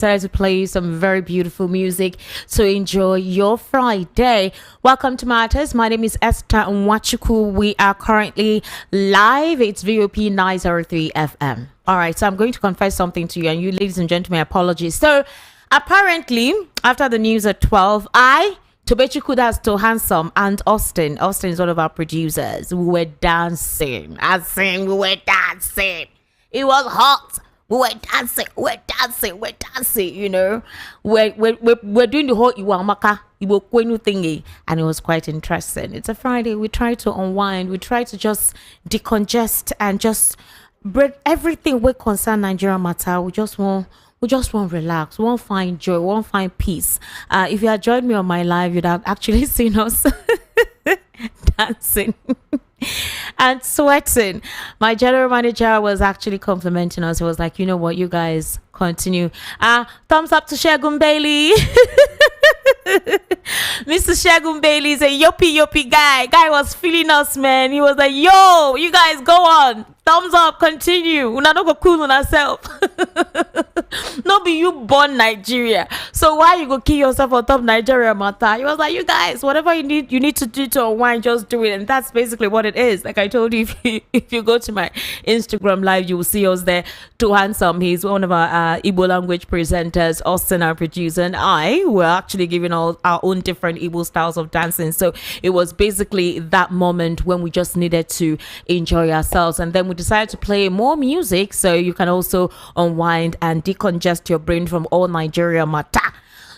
Decided to play some very beautiful music to enjoy your Friday. Welcome to Matters. My name is Esther Nwachuku. We are currently live. It's VOP 903 FM. All right, so I'm going to confess something to you, and you, ladies and gentlemen, apologies. So, apparently, after the news at 12, Tobechiku, that's to Handsome, and Austin is one of our producers. We were dancing. We were dancing. It was hot. We're dancing, you know. We're doing the whole Iwamaka, Iwo Kwenu thingy, and it was quite interesting. It's a Friday. We try to unwind. We try to just decongest and just bring everything we concern Nigeria matter. We just want to relax. We want to find joy. We want to find peace. If you had joined me on my live, you'd have actually seen us dancing and sweating. My general manager was actually complimenting us. He was like, you know what, you guys continue. Thumbs up to Shegun Bailey. Mr. Shegun Bailey is a yoppy guy. Guy was feeling us, man. He was like, yo, you guys go on. Thumbs up, continue. Una no go cool on ourselves. No be you born Nigeria. So why you go kill yourself on top Nigeria matter? He was like, you guys, whatever you need to do to unwind, just do it. And that's basically what it is. Like I told you, if you go to my Instagram live, you will see us there. Too Handsome, he's one of our Igbo language presenters. Austin, our producer, and I were actually giving all our own different Igbo styles of dancing. So it was basically that moment when we just needed to enjoy ourselves. And then we decided to play more music so you can also unwind and decongest your brain from all Nigeria matter.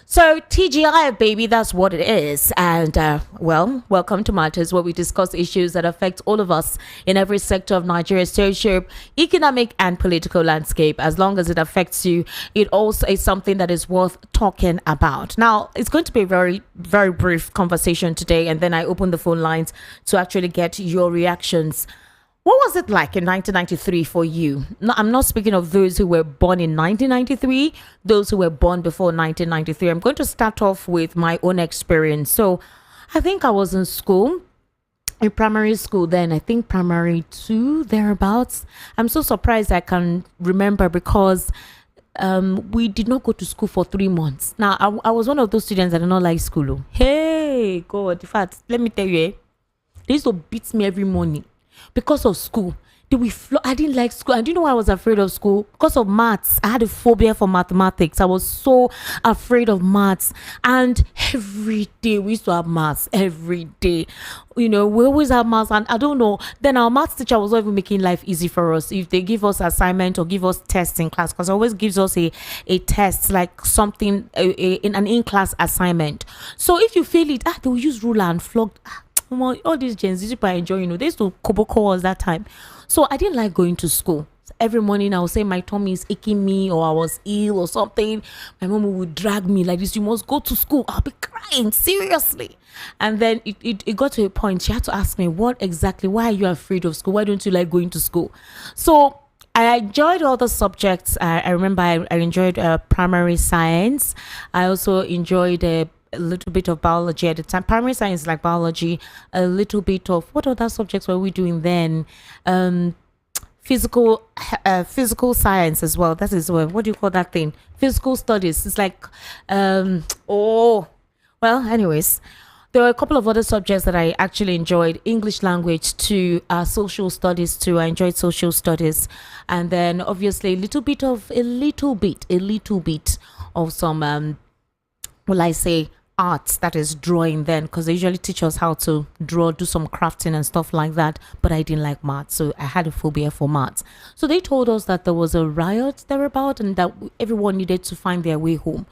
So TGI, baby, that's what it is. And well, welcome to Matters, where we discuss issues that affect all of us in every sector of Nigeria's social, economic, and political landscape. As long as it affects you, it also is something that is worth talking about. Now, it's going to be a very, very brief conversation today, and then I open the phone lines to actually get your reactions. What was it like in 1993 for you? No, I'm not speaking of those who were born in 1993, those who were born before 1993. I'm going to start off with my own experience. So I think I was in school, in primary school then, I think primary 2, thereabouts. I'm so surprised I can remember because we did not go to school for 3 months. Now, I was one of those students that did not like school. Hey, God, in fact, let me tell you, they used to beat me every morning. Because of school. I didn't like school. And do you know why I was afraid of school? Because of maths. I had a phobia for mathematics. I was so afraid of maths. And every day we used to have maths. Every day. You know, we always have maths. And I don't know. Then our maths teacher was not even making life easy for us. If they give us assignment or give us tests in class. Because it always gives us a test, like something, in an in-class assignment. So if you fail it, they'll use ruler and flog. All these Gen Z people are enjoying, they used to koboko us that time. So I didn't like going to school. Every morning I would say my tummy is aching me, or I was ill or something. My mom would drag me like this. You must go to school. I'll be crying, seriously. And then it got to a point. She had to ask me, why are you afraid of school? Why don't you like going to school? So I enjoyed all the subjects. I remember I enjoyed primary science. I also enjoyed a little bit of biology at the time. Primary science, like biology, a little bit of what other subjects were we doing then? Physical science as well. That is what do you call that thing? Physical studies. It's like anyways, there were a couple of other subjects that I actually enjoyed. English language too, social studies too. I enjoyed social studies, and then obviously a little bit of some arts, that is drawing then, because they usually teach us how to draw, do some crafting and stuff like that. But I didn't like maths, so I had a phobia for maths. So they told us that there was a riot thereabout and that everyone needed to find their way home.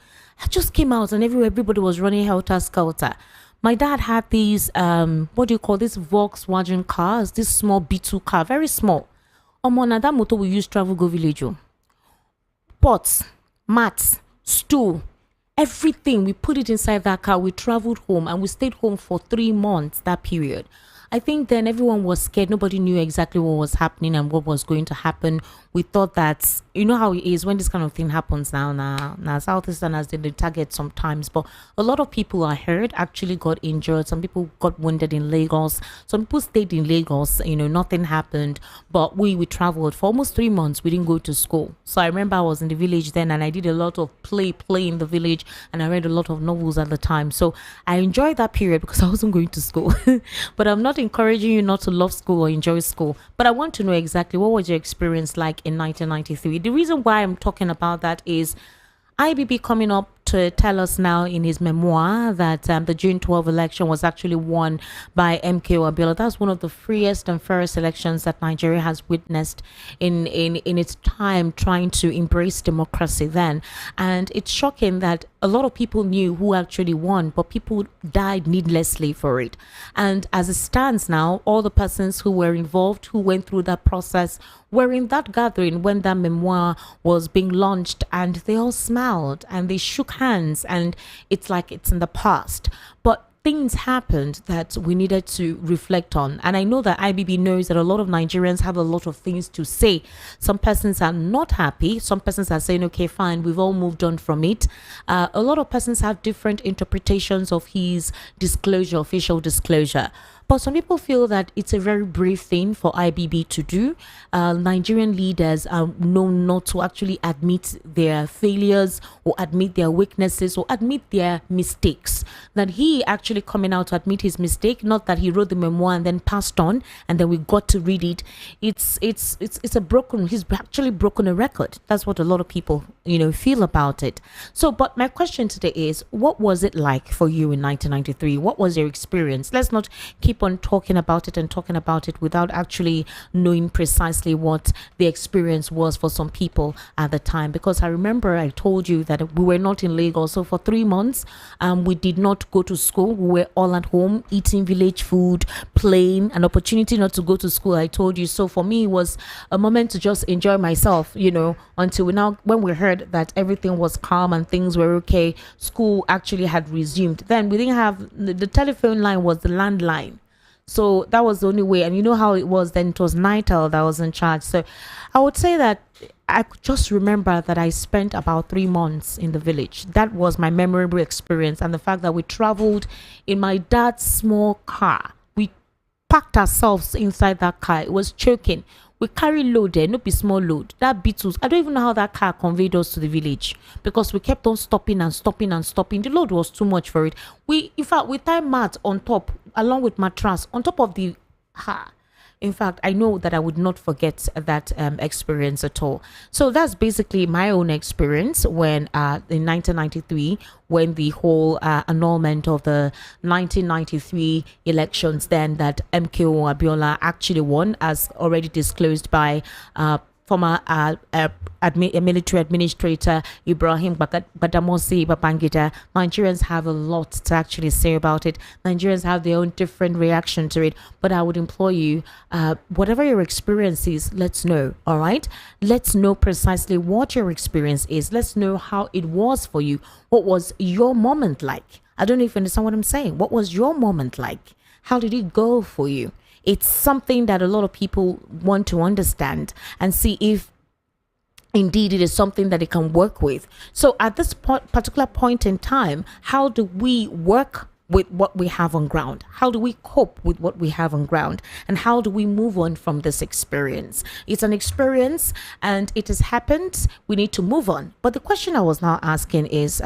I just came out and everybody was running helter skelter. My dad had these these Volkswagen cars, this small B2 car, very small. That motor we use travel go village. Pots, mats, stool, everything, we put it inside that car. We traveled home and we stayed home for 3 months, that period. I think then everyone was scared. Nobody knew exactly what was happening and what was going to happen. we thought that, you know how it is when this kind of thing happens now Southeasterners did the target sometimes, but a lot of people I heard actually got injured. Some people got wounded in Lagos. Some people stayed in Lagos, nothing happened. But we traveled for almost 3 months. We didn't go to school. So I remember I was in the village then, and I did a lot of play in the village, and I read a lot of novels at the time. So I enjoyed that period because I wasn't going to school. But I'm not encouraging you not to love school or enjoy school. But I want to know exactly what was your experience like in 1993. The reason why I'm talking about that is IBB coming up to tell us now in his memoir that the June 12 election was actually won by MKO Abiola. That's one of the freest and fairest elections that Nigeria has witnessed in its time trying to embrace democracy then. And it's shocking that a lot of people knew who actually won, but people died needlessly for it. And as it stands now, all the persons who were involved, who went through that process, were in that gathering when that memoir was being launched, and they all smiled and they shook hands, and it's like it's in the past. But things happened that we needed to reflect on. And I know that IBB knows that a lot of Nigerians have a lot of things to say. Some persons are not happy. Some persons are saying, okay, fine, we've all moved on from it. A lot of persons have different interpretations of his disclosure, official disclosure. But some people feel that it's a very brave thing for IBB to do. Nigerian leaders are known not to actually admit their failures or admit their weaknesses or admit their mistakes. That he actually coming out to admit his mistake, not that he wrote the memoir and then passed on and then we got to read it. It's a broken. He's actually broken a record. That's what a lot of people feel about it. So, but my question today is, what was it like for you in 1993? What was your experience? Let's not keep on talking about it without actually knowing precisely what the experience was for some people at the time. Because I remember I told you that we were not in Lagos, so for 3 months we did not go to school. We were all at home eating village food, playing, an opportunity not to go to school, I told you. So for me it was a moment to just enjoy myself, until when we heard that everything was calm and things were okay, school actually had resumed. Then we didn't have the telephone line, was the landline. So that was the only way. And you know how it was then, it was Nitel that was in charge. So I would say that I could just remember that I spent about 3 months in the village. That was my memorable experience. And the fact that we traveled in my dad's small car. We packed ourselves inside that car. It was choking. We carry load there, no be small load. That Beatles, I don't even know how that car conveyed us to the village because we kept on stopping and stopping and stopping. The load was too much for it. In fact, we tied mat on top, along with mattress, on top of the car. In fact, I know that I would not forget that experience at all. So that's basically my own experience when in 1993, when the whole annulment of the 1993 elections, then that MKO Abiola actually won, as already disclosed by former military administrator Ibrahim Badamasi Babangida. Nigerians have a lot to actually say about it. Nigerians have their own different reaction to it. But I would implore you, whatever your experience is, let's know, all right? Let's know precisely what your experience is. Let's know how it was for you. What was your moment like? I don't know if you understand what I'm saying. What was your moment like? How did it go for you? It's something that a lot of people want to understand and see if indeed it is something that they can work with. So at this particular point in time, how do we work with what we have on ground? How do we cope with what we have on ground? And how do we move on from this experience? It's an experience and it has happened. We need to move on. But the question I was now asking is,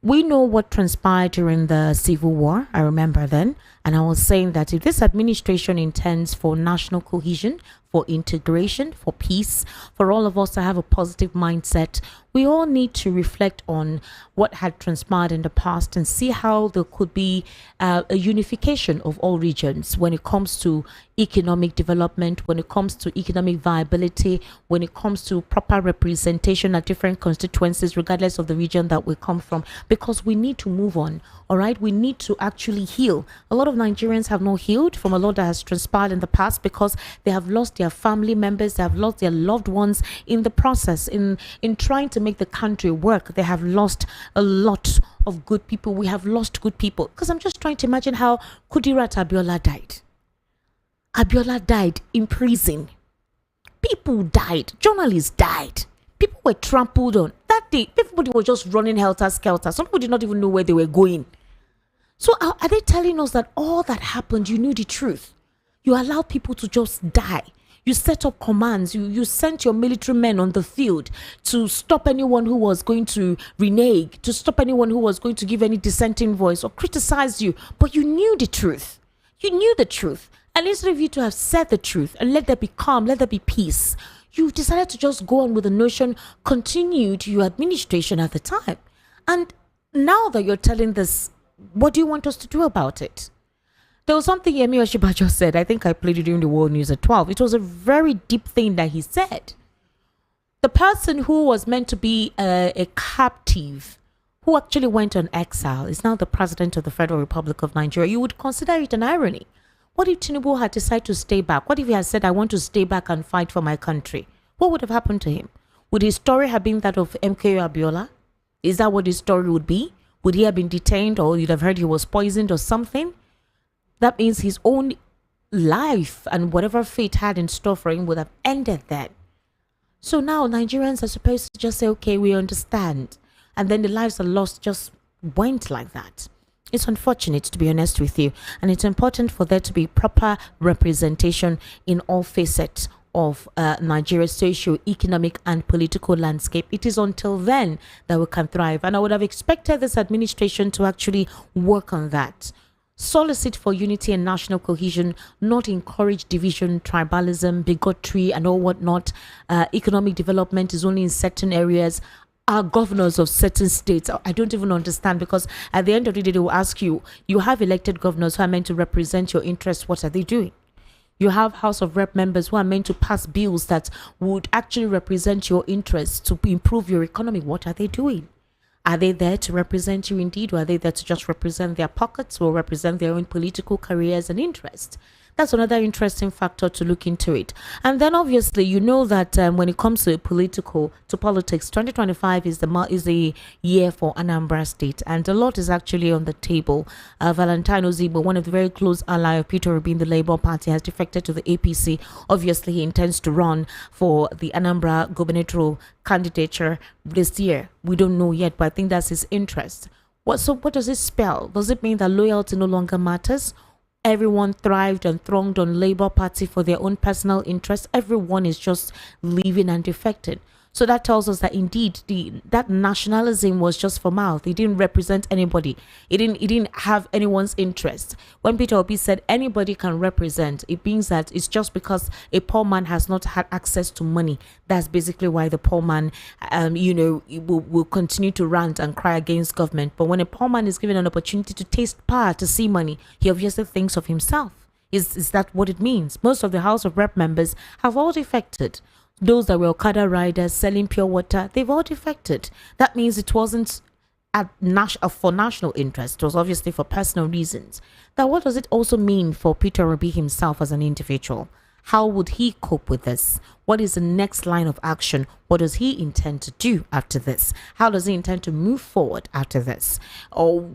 we know what transpired during the Civil War. I remember then. And I was saying that if this administration intends for national cohesion, for integration, for peace, for all of us to have a positive mindset, we all need to reflect on what had transpired in the past and see how there could be a unification of all regions when it comes to economic development, when it comes to economic viability, when it comes to proper representation at different constituencies, regardless of the region that we come from, because we need to move on. All right, we need to actually heal. A lot of Nigerians have not healed from a lot that has transpired in the past because they have lost their family members, they have lost their loved ones in the process, in trying to make the country work. They have lost a lot of good people. We have lost good people. Because I'm just trying to imagine how Kudirat Abiola died. Abiola died in prison. People died. Journalists died. People were trampled on. That day, everybody was just running helter-skelter. Some people did not even know where they were going. So are they telling us that all that happened, you knew the truth? You allowed people to just die. You set up commands. You sent your military men on the field to stop anyone who was going to renege, to stop anyone who was going to give any dissenting voice or criticize you. But you knew the truth. You knew the truth. And instead of you to have said the truth and let there be calm, let there be peace, you decided to just go on with the notion, continued your administration at the time. And now that you're telling this, what do you want us to do about it? There was something Yemi Oshibajo said. I think I played it during the World News at 12. It was a very deep thing that he said. The person who was meant to be a captive, who actually went on exile, is now the president of the Federal Republic of Nigeria. You would consider it an irony. What if Tinubu had decided to stay back? What if he had said, I want to stay back and fight for my country? What would have happened to him? Would his story have been that of MKO Abiola? Is that what his story would be? Would he have been detained, or you'd have heard he was poisoned or something? That means his own life and whatever fate had in store for him would have ended then. So now Nigerians are supposed to just say, okay, we understand. And then the lives are lost just went like that. It's unfortunate, to be honest with you. And it's important for there to be proper representation in all facets of Nigeria's socio-economic and political landscape. It is until then that we can thrive. And I would have expected this administration to actually work on that. Solicit for unity and national cohesion, not encourage division, tribalism, bigotry, and all whatnot. Economic development is only in certain areas. Are governors of certain states, I don't even understand, because at the end of the day, they will ask you, you have elected governors who are meant to represent your interests. What are they doing? You have House of Rep members who are meant to pass bills that would actually represent your interests to improve your economy. What are they doing? Are they there to represent you indeed, or are they there to just represent their pockets or represent their own political careers and interests? That's another interesting factor to look into it. And then obviously, you know that when it comes to politics, 2025 is the year for Anambra State, and a lot is actually on the table. Valentino Zibo, one of the very close ally of Peter Obi in the Labour Party, has defected to the APC. Obviously, he intends to run for the Anambra gubernatorial candidature this year. We don't know yet, but I think that's his interest. So what does it spell? Does it mean that loyalty no longer matters? Everyone thrived and thronged on Labour Party for their own personal interests. Everyone is just leaving and defected. So that tells us that indeed that nationalism was just for mouth. It didn't represent anybody. It didn't have anyone's interest. When Peter Obi said anybody can represent, it means that it's just because a poor man has not had access to money. That's basically why the poor man, will continue to rant and cry against government. But when a poor man is given an opportunity to taste power, to see money, he obviously thinks of himself. Is that what it means? Most of the House of Rep members have all defected. Those that were Okada riders selling pure water, they've all defected. That means it wasn't for national interest. It was obviously for personal reasons. Now, what does it also mean for Peter Obi himself as an individual? How would he cope with this? What is the next line of action? What does he intend to do after this? How does he intend to move forward after this? Or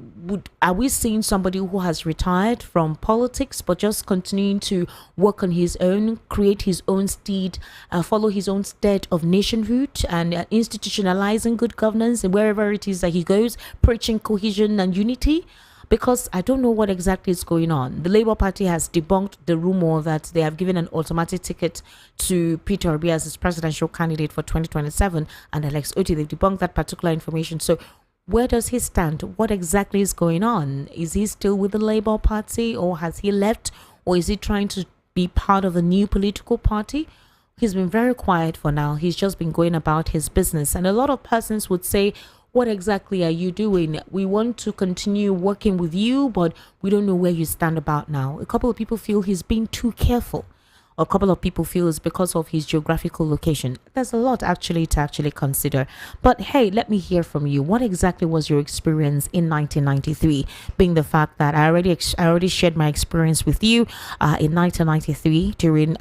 are we seeing somebody who has retired from politics but just continuing to work on his own, create his own steed, follow his own stead of nationhood, and institutionalizing good governance and wherever it is that he goes, preaching cohesion and unity? Because I don't know what exactly is going on. The Labour Party has debunked the rumor that they have given an automatic ticket to Peter Obi as his presidential candidate for 2027 and Alex Otti. They've debunked that particular information. So where does he stand? What exactly is going on? Is he still with the Labour Party, or has he left, or is he trying to be part of a new political party? He's been very quiet for now. He's just been going about his business. And a lot of persons would say, what exactly are you doing? We want to continue working with you, but we don't know where you stand about now. A couple of people feel he's being too careful. A couple of people feel it's because of his geographical location. There's a lot actually to consider. But hey, let me hear from you. What exactly was your experience in 1993? Being the fact that I already shared my experience with you in 1993 during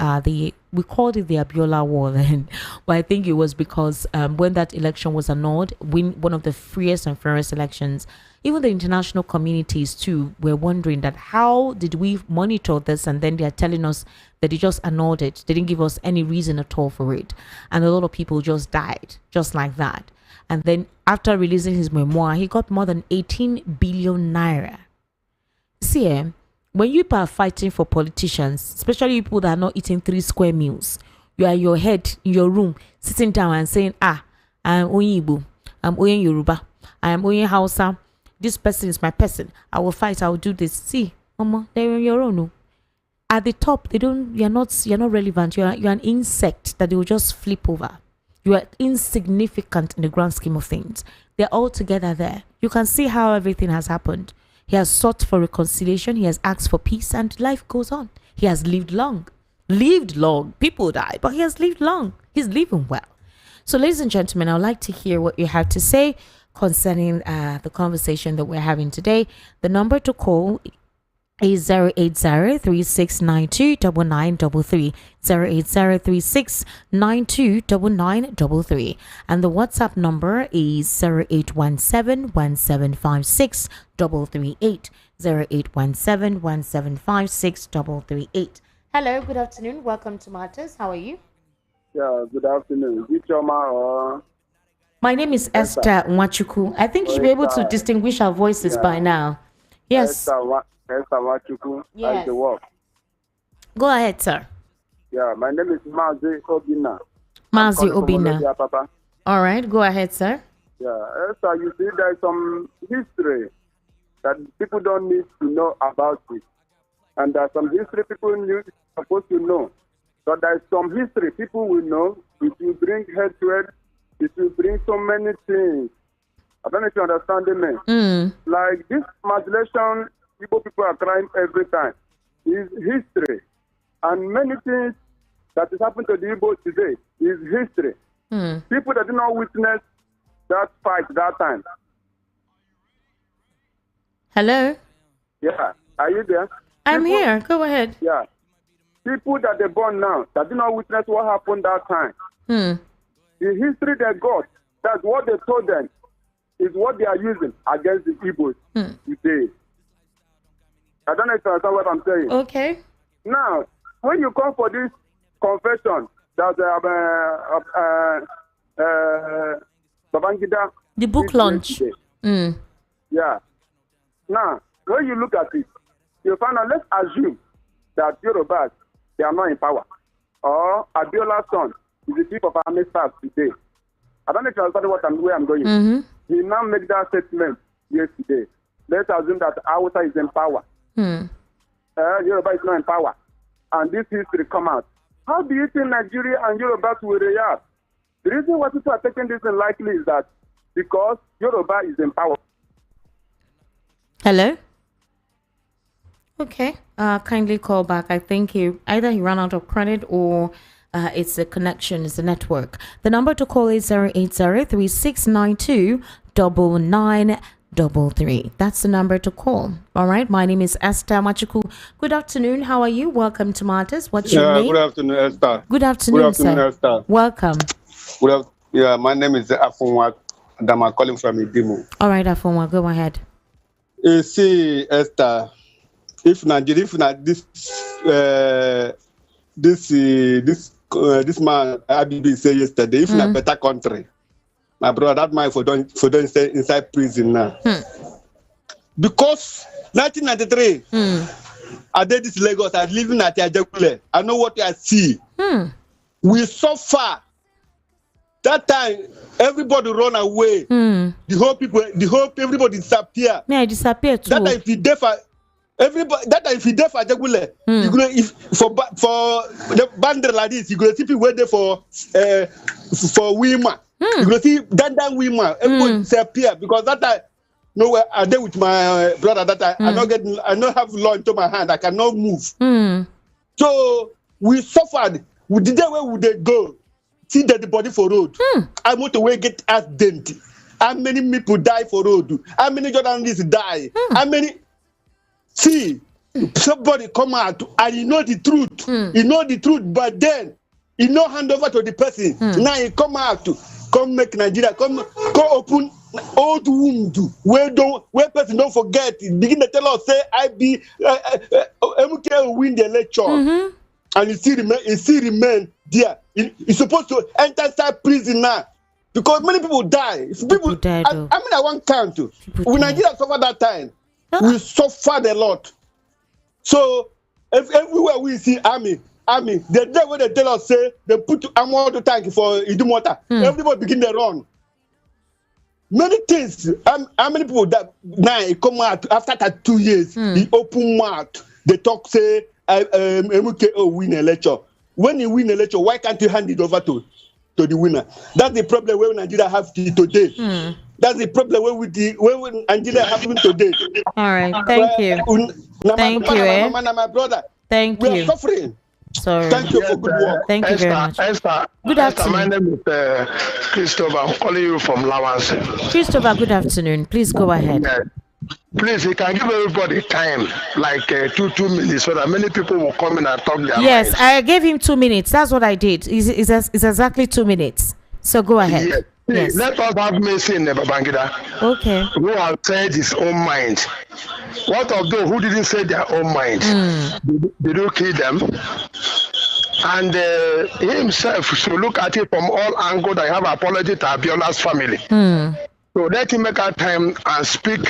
we called it the Abiola War then, but I think it was because when that election was annulled, one of the freest and fairest elections even the international communities too were wondering that how did we monitor this, and then they are telling us that they just annulled it. They didn't give us any reason at all for it. And a lot of people just died just like that. And then after releasing his memoir, he got more than 18 billion naira. See, when you are fighting for politicians, especially people that are not eating 3 square meals, you are your head in your room sitting down and saying, I'm Oyibo, I'm Oyen Yoruba, I am Oyen Hausa, this person is my person, I will fight, I will do this. See, Mama, they're on your own. At the top, you're not relevant. You're an insect that they will just flip over. You are insignificant in the grand scheme of things. They're all together there. You can see how everything has happened. He has sought for reconciliation. He has asked for peace, and life goes on. He has lived long. Lived long. People die, but he has lived long. He's living well. So, ladies and gentlemen, I'd like to hear what you have to say concerning the conversation that we're having today. The number to call is 080-3692-9933, 080-3692-9933, and the WhatsApp number is 0817-1756-338, 0817-1756-338. Hello, good afternoon. Welcome to Matters. How are you? Yeah, good afternoon. My name is Esther Nwachukwu. I think you should be able to distinguish our voices by now. Yes. Esther Nwachukwu. Yes. The work. Go ahead, sir. Yeah, my name is Mazi Obina. Mazi Obina. All right, go ahead, sir. Yeah, Esther, you see there's some history that people don't need to know about it. And there's some history people supposed to know. But there's some history people will know. It will bring hatred. It will bring so many things. I don't know if you understand me. Like this modulation, Igbo people are crying every time. Is history. And many things that is happening to the Igbo today is history. People that did not witness that fight that time. Hello? Yeah. Are you there? I'm here. Go ahead. Yeah. People that they born now that did not witness what happened that time. The history they got, that's what they told them, is what they are using against the Igbos today. I don't know if you understand what I'm saying. Okay. Now, when you come for this confession, that Babangida, the book launch. Yeah. Now, when you look at it, you find out, let's assume that Yorubas, they are not in power. Or Abiola's son is the chief of army staff today. I don't know if you understand where I'm going. He now made that statement yesterday. Let's assume that Hausa is in power. Yoruba is not in power. And this history come out. How do you think Nigeria and Yorubas will react? The reason why people are taking this unlikely is that because Yoruba is in power. Hello? Okay. Kindly call back. I think either he ran out of credit or it's the connection, it's the network. The number to call is 080-3692-9933. That's the number to call. All right. My name is Esther Nwachukwu. Good afternoon. How are you? Welcome to Matters. What's your name? Good afternoon, Esther. Good afternoon, sir. Esther. Welcome. My name is Afunwa, and I'm calling from Idimo. All right, Afunwa, go ahead. You see, Esther, if Nigeria, this man IPOB said yesterday, if in a better country, my brother, that man for don't stay inside prison now. Because 1993, I did this Lagos, I living at Ajakule. I know what I see. We suffer. That time, everybody run away. Everybody disappear. May I disappear too? That time, if you defer, everybody. That time, if you defer, you go if for the bandit like this, you go see people waiting for women. You go see that women. Everybody disappear because that time. Nowhere I there with my brother. That time, I don't have law into my hand. I cannot move. So we suffered. We did that. Where would they go? See that the body for road. I want to get accident. How many people die for road? How many journalists die? How many? See, somebody come out and you know the truth. You know the truth, but then you know hand over to the person. Now you come out to come make Nigeria come open old wound where person don't forget begin to tell us say I be MK win the election and he still remain there. He's supposed to enter inside prison now because many people die. If people died, I mean I want count to when Nigeria suffered that time we suffered a lot. So if everywhere we see army the day when they tell us say they put armor to tank for Idumota, everybody begin to run. Many things. How many people that now come out after that 2 years? He open mouth. They talk say MKO win election. When you win election, why can't you hand it over to the winner? That's the problem where Nigeria have today. That's the problem where Nigeria having today. All right, thank you. Thank you, my brother. Thank you. We are suffering. Sorry. Thank you for good work. Thank you very much. Good afternoon. My name is Christopher. I'm calling you from Lawrence. Christopher, good afternoon. Please go ahead. Yeah. Please, you can give everybody time, like 2 minutes, so that many people will come in and talk their Yes, minds. I gave him 2 minutes. That's what I did. It's exactly 2 minutes. So go ahead. Yes. Yes. Let us have mercy in Babangida. Okay. Who has said his own mind. What of those who didn't say their own mind? Did you kill them? And he himself should look at it from all angles. I have apology to Abiola's family. So let him make a time and speak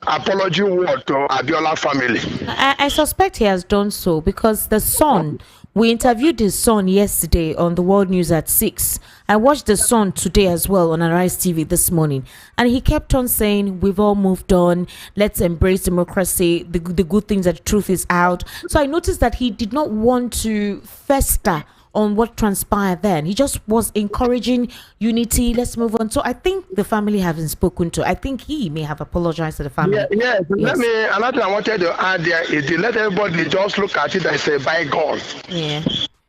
apology word to Abiola family. I suspect he has done so because the son, we interviewed his son yesterday on the World News at 6. I watched the son today as well on Arise TV this morning. And he kept on saying, we've all moved on. Let's embrace democracy. The good things that the truth is out. So I noticed that he did not want to fester on what transpired then. He just was encouraging unity. Let's move on. So I think the family haven't spoken to. I think he may have apologized to the family. Yes. Another thing I wanted to add there is to let everybody just look at it as a bygone. Yeah.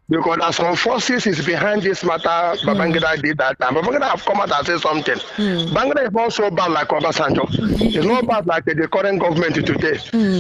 Because as some forces is behind this matter, Babangida did that time. Babangida have come out and said something. Babangida is not so bad like Obasanjo. It's not bad like the current government today.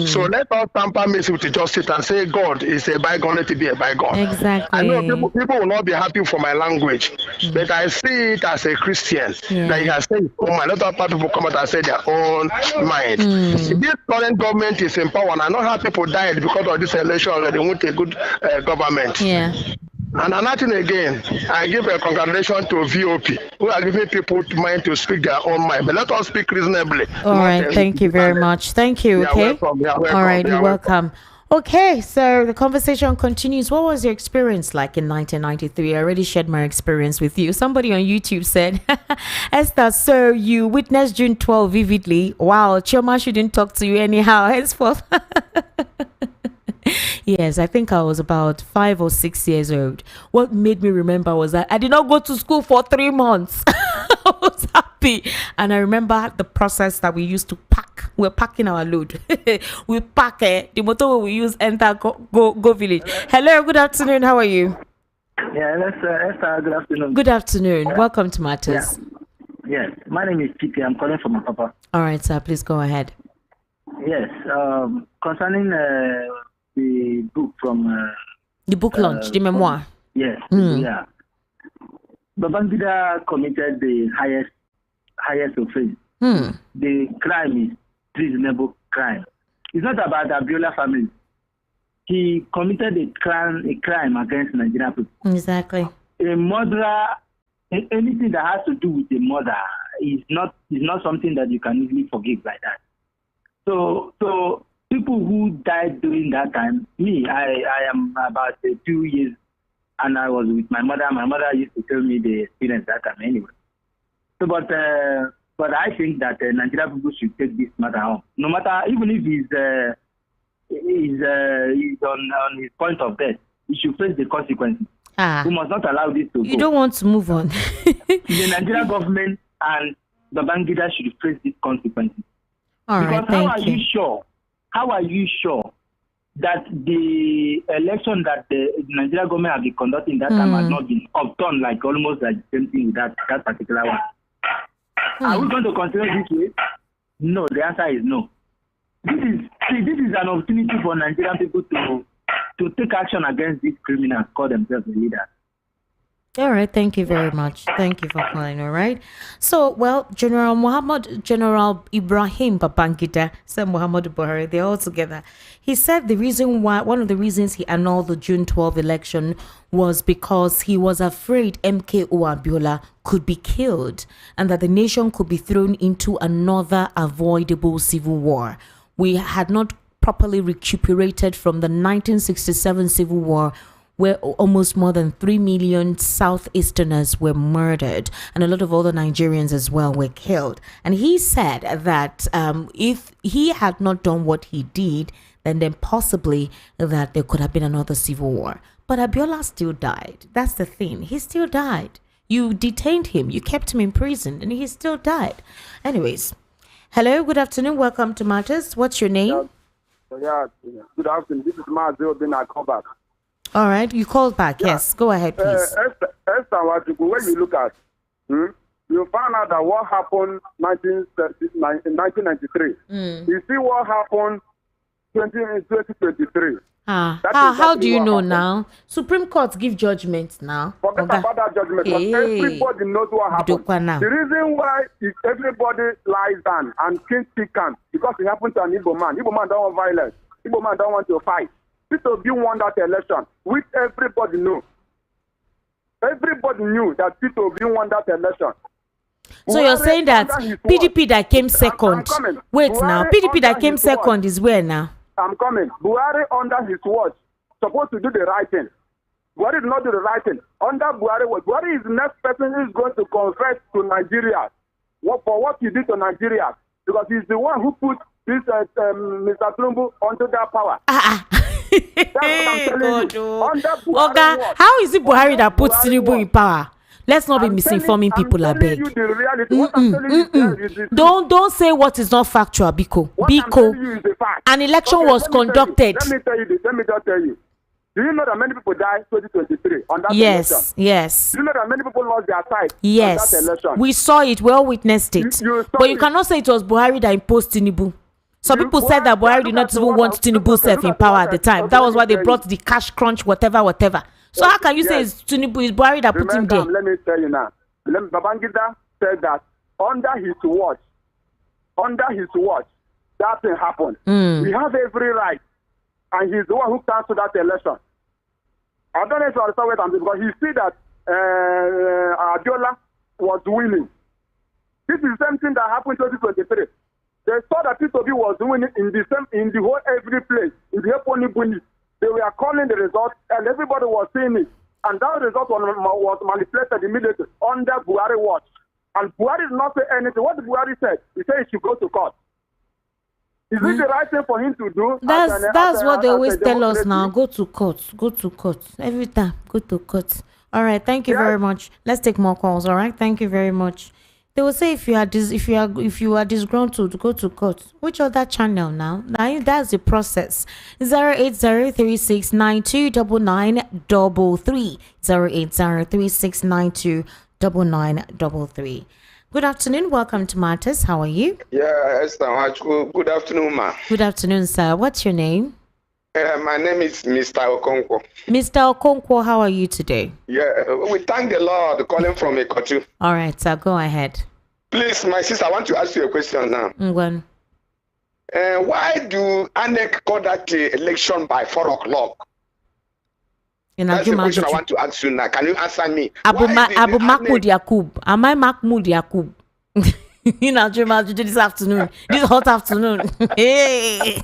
So let us tamper miss with justice and say God is a bygone, let it be a bygone. Exactly. I know people will not be happy for my language, but I see it as a Christian that he has said, oh my, let other people come out and say their own mind. This current government is in power, and I know how people died because of this election that they want a good government. Yeah. And another thing again, I give a congratulations to VOP, who are giving people mind to speak their own mind. But let us speak reasonably. All right, thank you very much. Thank you. Okay. Welcome. All right, you're welcome. Okay, so the conversation continues. What was your experience like in 1993? I already shared my experience with you. Somebody on YouTube said, Esther, so you witnessed June 12 vividly. Wow, Chioma shouldn't talk to you anyhow. Henceforth. Yes, I think I was about 5 or 6 years old. What made me remember was that I did not go to school for 3 months. I was happy. And I remember the process that we used to pack. We're packing our load. We pack the motor we use enter go village. Hello, good afternoon. How are you? Yeah, Esther, good afternoon. Good afternoon. Welcome to Matters. Yes, my name is Chiki. I'm calling from Papa. All right, sir. Please go ahead. Yes, concerning the book from the book launch, the memoir. Yes, yeah. Babangida committed the highest offense. The crime is treasonable crime. It's not about the Abiola family. He committed a crime against Nigerian people. Exactly. A murderer, anything that has to do with a murder is not something that you can easily forgive like that. So people who died during that time, I am about 2 years, and I was with my mother. My mother used to tell me the experience that time anyway. So, but I think that Nigerian people should take this matter home. No matter, even if he's on his point of death, he should face the consequences. We must not allow this to go. You don't want to move on. The Nigerian government and Babangida should face these consequences. All because right, thank you. How are you sure that the election that the Nigerian government have been conducting that time has not been upturned like almost like the same thing with that particular one? Are we going to consider this way? No, the answer is no. This is an opportunity for Nigerian people to take action against these criminals call themselves the leaders. All right, thank you very much. Thank you for calling. All right. So, well, General Ibrahim Babangida, said Muhammad Buhari, they're all together. He said one of the reasons he annulled the June 12 election was because he was afraid MKO Abiola could be killed and that the nation could be thrown into another avoidable civil war. We had not properly recuperated from the 1967 civil war, where almost more than 3 million Southeasterners were murdered and a lot of other Nigerians as well were killed. And he said that if he had not done what he did, then possibly that there could have been another civil war. But Abiola still died. That's the thing. He still died. You detained him. You kept him in prison and he still died. Anyways, hello, good afternoon. Welcome to Matters. What's your name? Yeah, good afternoon. This is Mazio Bin Akoba. All right, you called back. Yeah. Yes, go ahead, please. Esther, when you look at, you find out that what happened in 1993. You see what happened in 2023. How do you know now? Supreme Court give judgment now. Forget about that judgment. Because everybody knows what happened. The reason why is everybody lies down and can't speak can because it happened to an Igbo man. Igbo man don't want violence. Igbo man don't want to fight. People won that election, which everybody knew. Everybody knew that Peter Obi won that election. So you're saying that PDP that came second. Wait now, PDP that came second is where now? I'm coming. Buhari under his watch supposed to do the right thing. Buhari did not do the right thing. Under Buhari watch, Buhari is the next person who is going to confess to Nigeria for what he did to Nigeria because he's the one who put this Mr. Trumbu onto that power. Oga, how is it Buhari that puts Tinubu in power? Let's not be misinforming people, I beg. Don't say what is not factual, Biko. An election was conducted. Let me tell you this. Let me just tell you. Do you know that many people died in 2023 on that election? Yes. Do you know that many people lost their sight on that election? We saw it. We all witnessed it. But you cannot say it was Buhari that imposed Tinubu. Some people said that Buhari did not even want Tinubu self in power at the time. That was why they brought the cash crunch, whatever. So how can you say it's Tinubu, it's Buhari that put him there? Let me tell you now. Babangida said that under his watch, that thing happened. We have every right, and he's the one who canceled that election. I don't know if you understand what I'm saying, because he see that Abiola was winning. This is the same thing that happened in 2023. They saw that P2B was winning in the whole every place, in the Eponibuni. They were calling the result, and everybody was seeing it. And that result was manipulated immediately under Buhari watch. And Buhari did not say anything. What did Buhari say? He said he should go to court. Is it the right thing for him to do? That's what they always tell us now. Go to court. Every time, go to court. All right, thank you very much. Let's take more calls. All right, thank you very much. They will say if you are disgruntled, go to court. Which other channel now? Now that's the process. 08036929933. 08036929933. Good afternoon. Welcome to Matters. How are you? Yeah, Esther. Good afternoon, ma. Good afternoon, sir. What's your name? My name is Mr. Okonkwo. Mr. Okonkwo, how are you today? Yeah, we thank the Lord calling from Ikotu. All right, sir, go ahead. Please, my sister, I want to ask you a question now. Why do INEC call that election by 4 o'clock? That's the question I want to ask you now. Can you answer me? Abu Mahmoud Yakub. Am I Mahmoud Yakub? In Nigeria this afternoon, this hot afternoon. Hey.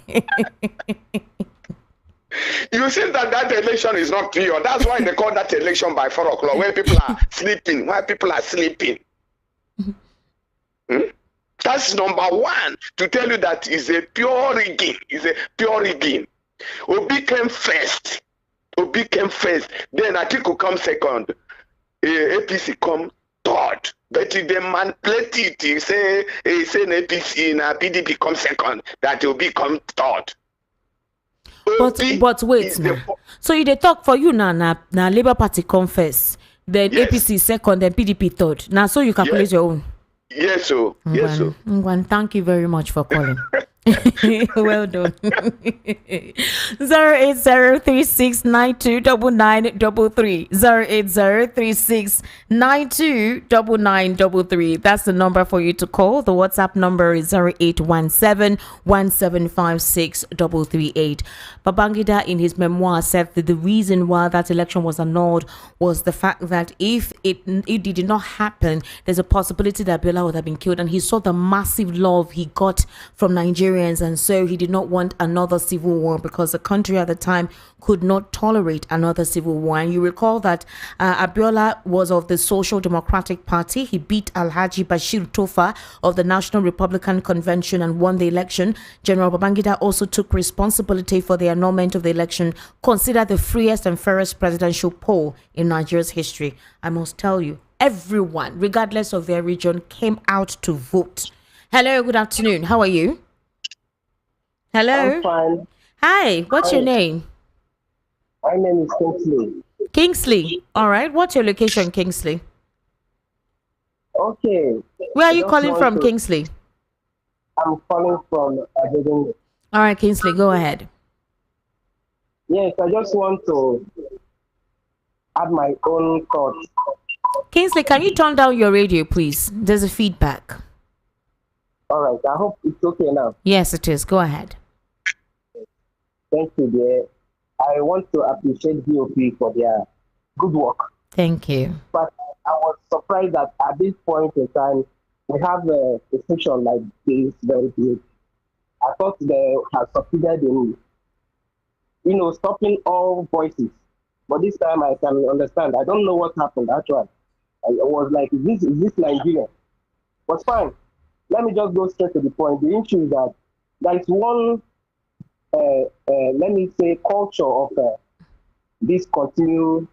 You see that election is not clear. That's why they call that election by 4 o'clock, where people are sleeping. That's number one, to tell you that is a pure rigging. Obi came first. Then Atiku come second. APC come third. But they manipulate it. He say APC and PDP come second. That Obi come third. But wait now. So you they talk for you now Labour Party come first, then APC second, then PDP third. Now so you calculate your own. Yes, so. Thank you very much for calling. Well done. 08036929933. 08036929933. That's the number for you to call. The WhatsApp number is 0817-1756-338. Babangida in his memoir said that the reason why that election was annulled was the fact that if it did not happen, there's a possibility that Abiola would have been killed, and he saw the massive love he got from Nigerians, and so he did not want another civil war because the country at the time could not tolerate another civil war. And you recall that Abiola was of the Social Democratic Party. He beat Alhaji Bashir Tofa of the National Republican Convention and won the election. General Babangida also took responsibility for the annulment of the election, considered the freest and fairest presidential poll in Nigeria's history. I must tell you, everyone, regardless of their region, came out to vote. Hello, good afternoon. How are you? Hello. I'm fine. Hi, what's your name? My name is Kingsley. Kingsley. All right. What's your location, Kingsley? Okay. Where are you calling from, Kingsley? I'm calling from Abedin. All right, Kingsley, go ahead. Yes, I just want to add my own thoughts. Kingsley, can you turn down your radio, please? There's a feedback. All right. I hope it's okay now. Yes, it is. Go ahead. Thank you, dear. I want to appreciate VOP for their good work. Thank you. But I was surprised that at this point in time, we have a section like this very big. I thought they had succeeded in, stopping all voices. But this time I can understand. I don't know what happened, actually. I was like, is this Nigeria? But fine. Let me just go straight to the point. The issue is that there is one, let me say, culture of this continuous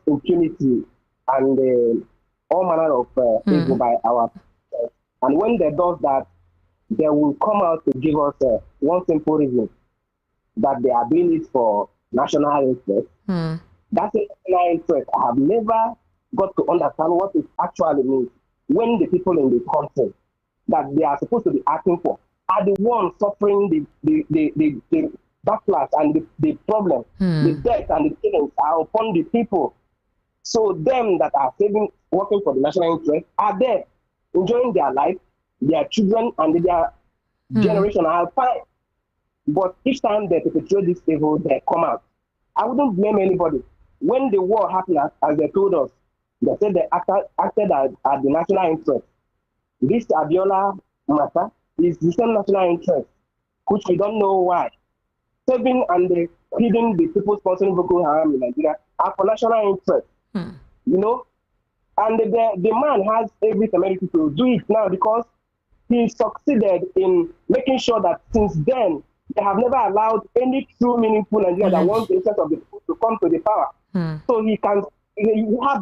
impunity and all manner of evil by our. And when they do that, they will come out to give us one simple reason that they are doing it for national interest. That's a national interest. I have never got to understand what it actually means when the people in the country that they are supposed to be acting for are the ones suffering the backlash and the problem, the death and the killings are upon the people. So them that are working for the national interest are there enjoying their life, their children and their generation are fine. But each time they perpetrate this evil, they come out. I wouldn't blame anybody. When the war happened, as they told us, they said they acted at the national interest. This Abiola matter is the same national interest, which we don't know why. Saving and feeding the people sponsoring Boko Haram in Nigeria are for national interest. And the man has every temerity to do it now because he succeeded in making sure that since then, they have never allowed any true meaningful Nigeria that wants the interest of the people to come to the power. So he have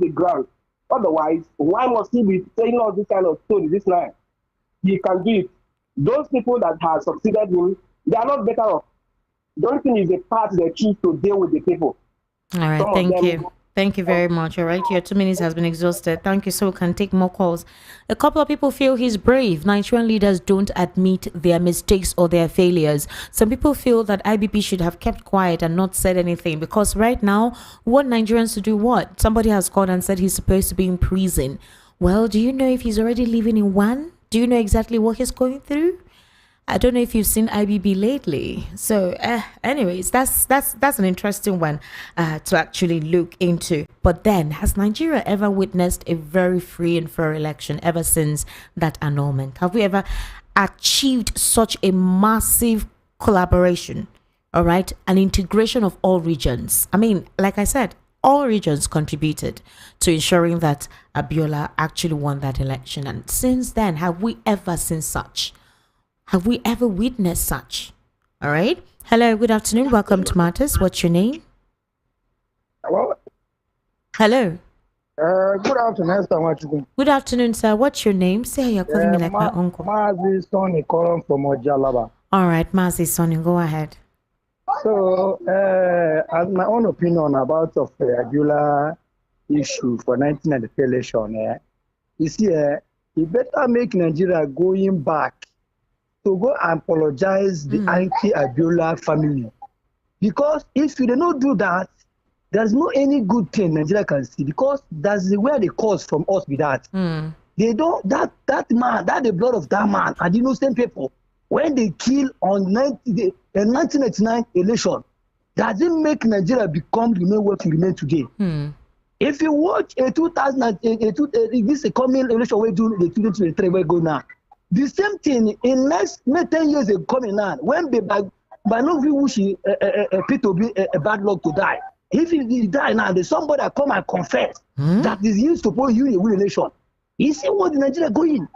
the ground. Otherwise, why must he be saying all this kind of story this night? He can do it. Those people that have succeeded him, they are not better off. The only thing is the part they choose to deal with the people. All right, thank you. Thank you very much. All right, your 2 minutes has been exhausted. Thank you. So we can take more calls. A couple of people feel he's brave. Nigerian leaders don't admit their mistakes or their failures. Some people feel that IBP should have kept quiet and not said anything because right now, want Nigerians to do what? Somebody has called and said he's supposed to be in prison. Well, do you know if he's already living in one? Do you know exactly what he's going through? I don't know if you've seen IBB lately. So anyways, that's an interesting one to actually look into. But then, has Nigeria ever witnessed a very free and fair election ever since that annulment? Have we ever achieved such a massive collaboration? All right, an integration of all regions. I mean, like I said, all regions contributed to ensuring that Abiola actually won that election. And since then, have we ever seen such? Have we ever witnessed such? All right. Hello, good afternoon. Welcome to Matters. What's your name? Hello. Hello. Good afternoon, sir. Good afternoon, sir. What's your name? Say how you're calling me like my uncle. Mazi Sonny calling from Ojalaba. All right, Mazi Sonny, go ahead. So, as my own opinion about of the Abiola issue for 1993 election, you see, you better make Nigeria going back to go and apologize the anti-Abiola family. Because if you do not do that, there's no any good thing Nigeria can see, because that's where they cause from us with that. They don't, that man, that the blood of that man and innocent people, when they kill on 1999 election, doesn't make Nigeria remain what it remain today. If you watch a 2008, this is coming election we do the 2023 we go now. The same thing in next 10 years ago coming now, when by no we wish IPOB a bad luck to die. If he die now, there's somebody that come and confess that is used to put you in a nation. You see what the Nigeria going.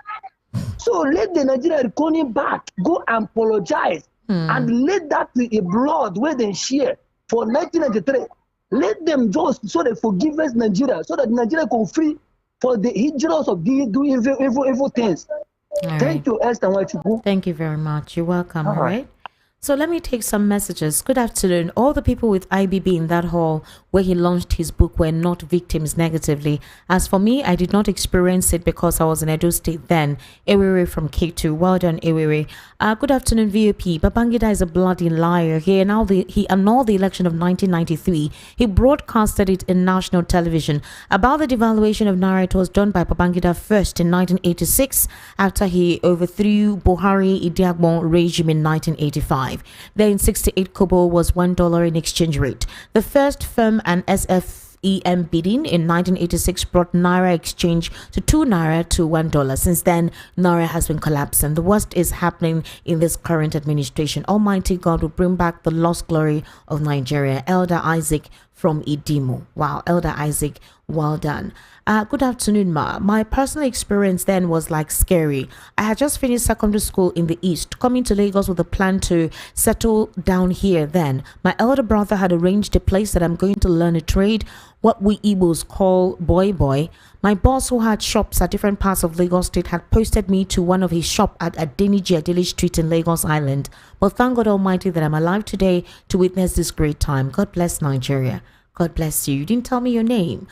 So let the Nigeria returning back, go and apologize, and let that be a blood where they share for 1993. Let them just so they forgive us Nigeria, so that Nigeria can free for the hijras of doing evil things. Thank you, Esther. Thank you very much. You're welcome. All right. So let me take some messages. Good afternoon. All the people with IBB in that hall where he launched his book were not victims negatively. As for me, I did not experience it because I was in Edo State then. Ewere from K2. Well done, Ewere. Good afternoon, VOP. Babangida is a bloody liar. He annulled the election of 1993. He broadcasted it in national television. About the devaluation of Naira, it was done by Babangida first in 1986 after he overthrew Buhari Idiagbon regime in 1985. Then 68 kobo was $1 in exchange rate. The first firm and SFEM bidding in 1986 brought Naira exchange to 2 Naira to $1. Since then, Naira has been collapsing. The worst is happening in this current administration. Almighty God will bring back the lost glory of Nigeria. Elder Isaac from Idimo. Wow, Elder Isaac, well done. Good afternoon, Ma. My personal experience then was like scary. I had just finished secondary school in the East, coming to Lagos with a plan to settle down here then. My elder brother had arranged a place that I'm going to learn a trade, what we Igbos call boy. My boss, who had shops at different parts of Lagos State, had posted me to one of his shops at Adeniji Adeli Street in Lagos Island. But thank God Almighty that I'm alive today to witness this great time. God bless Nigeria. God bless you. You didn't tell me your name.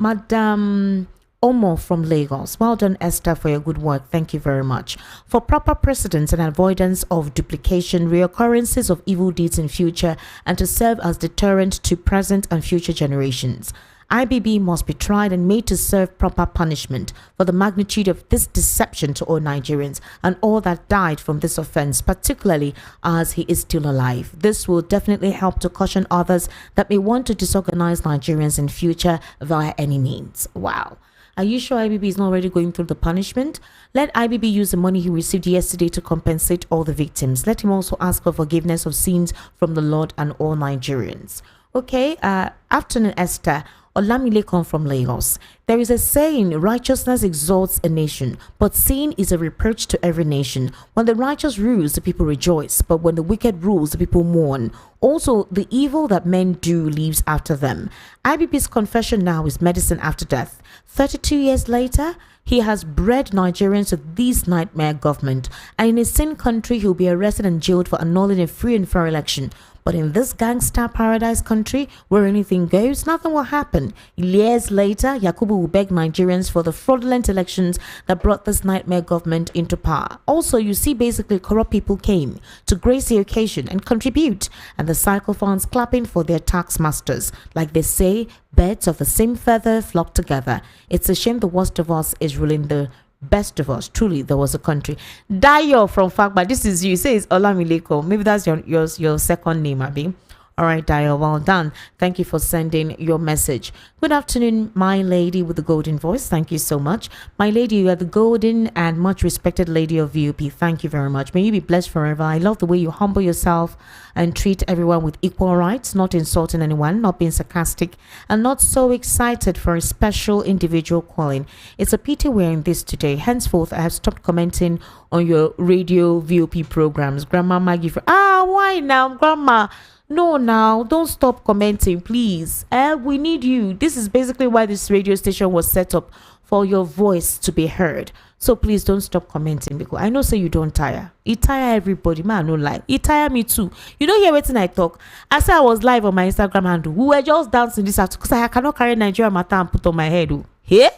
Madam Omo from Lagos. Well done, Esther, for your good work. Thank you very much. For proper precedence and avoidance of duplication, reoccurrences of evil deeds in future, and to serve as deterrent to present and future generations, IBB must be tried and made to serve proper punishment for the magnitude of this deception to all Nigerians and all that died from this offense, particularly as he is still alive. This will definitely help to caution others that may want to disorganize Nigerians in future via any means. Wow. Are you sure IBB is not already going through the punishment? Let IBB use the money he received yesterday to compensate all the victims. Let him also ask for forgiveness of sins from the Lord and all Nigerians. Okay, afternoon, Esther. Olamilekon from Lagos. There is a saying, righteousness exalts a nation, but sin is a reproach to every nation. When the righteous rules, the people rejoice, but when the wicked rules, the people mourn. Also, the evil that men do leaves after them. IBB's confession now is medicine after death. 32 years later, he has bred Nigerians with this nightmare government, and in a sin country, he'll be arrested and jailed for annulling a free and fair election. But in this gangster paradise country where anything goes, nothing will happen. Years later, Yakubu will beg Nigerians for the fraudulent elections that brought this nightmare government into power. Also, you see, basically corrupt people came to grace the occasion and contribute, and the cycle funds clapping for their tax masters. Like they say, birds of the same feather flock together. It's a shame the worst of us is ruling the best of us. Truly, there was a country. Dayo from Fakba, this is you. Say it's Olamileko. Maybe that's your second name, Abi. All right, Dayo, well done. Thank you for sending your message. Good afternoon, my lady with the golden voice. Thank you so much. My lady, you are the golden and much respected lady of VOP. Thank you very much. May you be blessed forever. I love the way you humble yourself and treat everyone with equal rights, not insulting anyone, not being sarcastic, and not so excited for a special individual calling. It's a pity we're in this today. Henceforth, I have stopped commenting on your radio VOP programs. Grandma Maggie, why now, Grandma? No, now, don't stop commenting, please. We need you. This is basically why this radio station was set up, for your voice to be heard. So please don't stop commenting, because I know say you don't tire. It tire everybody, man, no lie. It tire me too. You don't hear what I talk. I said I was live on my Instagram handle. We were just dancing this afternoon because I cannot carry Nigeria matter and put on my head. Hey?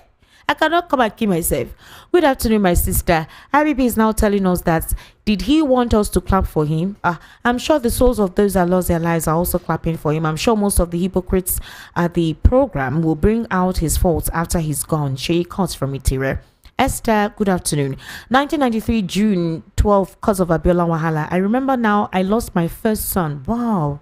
I cannot come and kill myself. Good afternoon, my sister. IBB is now telling us that did he want us to clap for him? I'm sure the souls of those that lost their lives are also clapping for him. I'm sure most of the hypocrites at the program will bring out his faults after he's gone. She cuts from Itire. Esther, good afternoon. 1993 June 12, cause of Abiola Wahala. I remember now I lost my first son. Wow.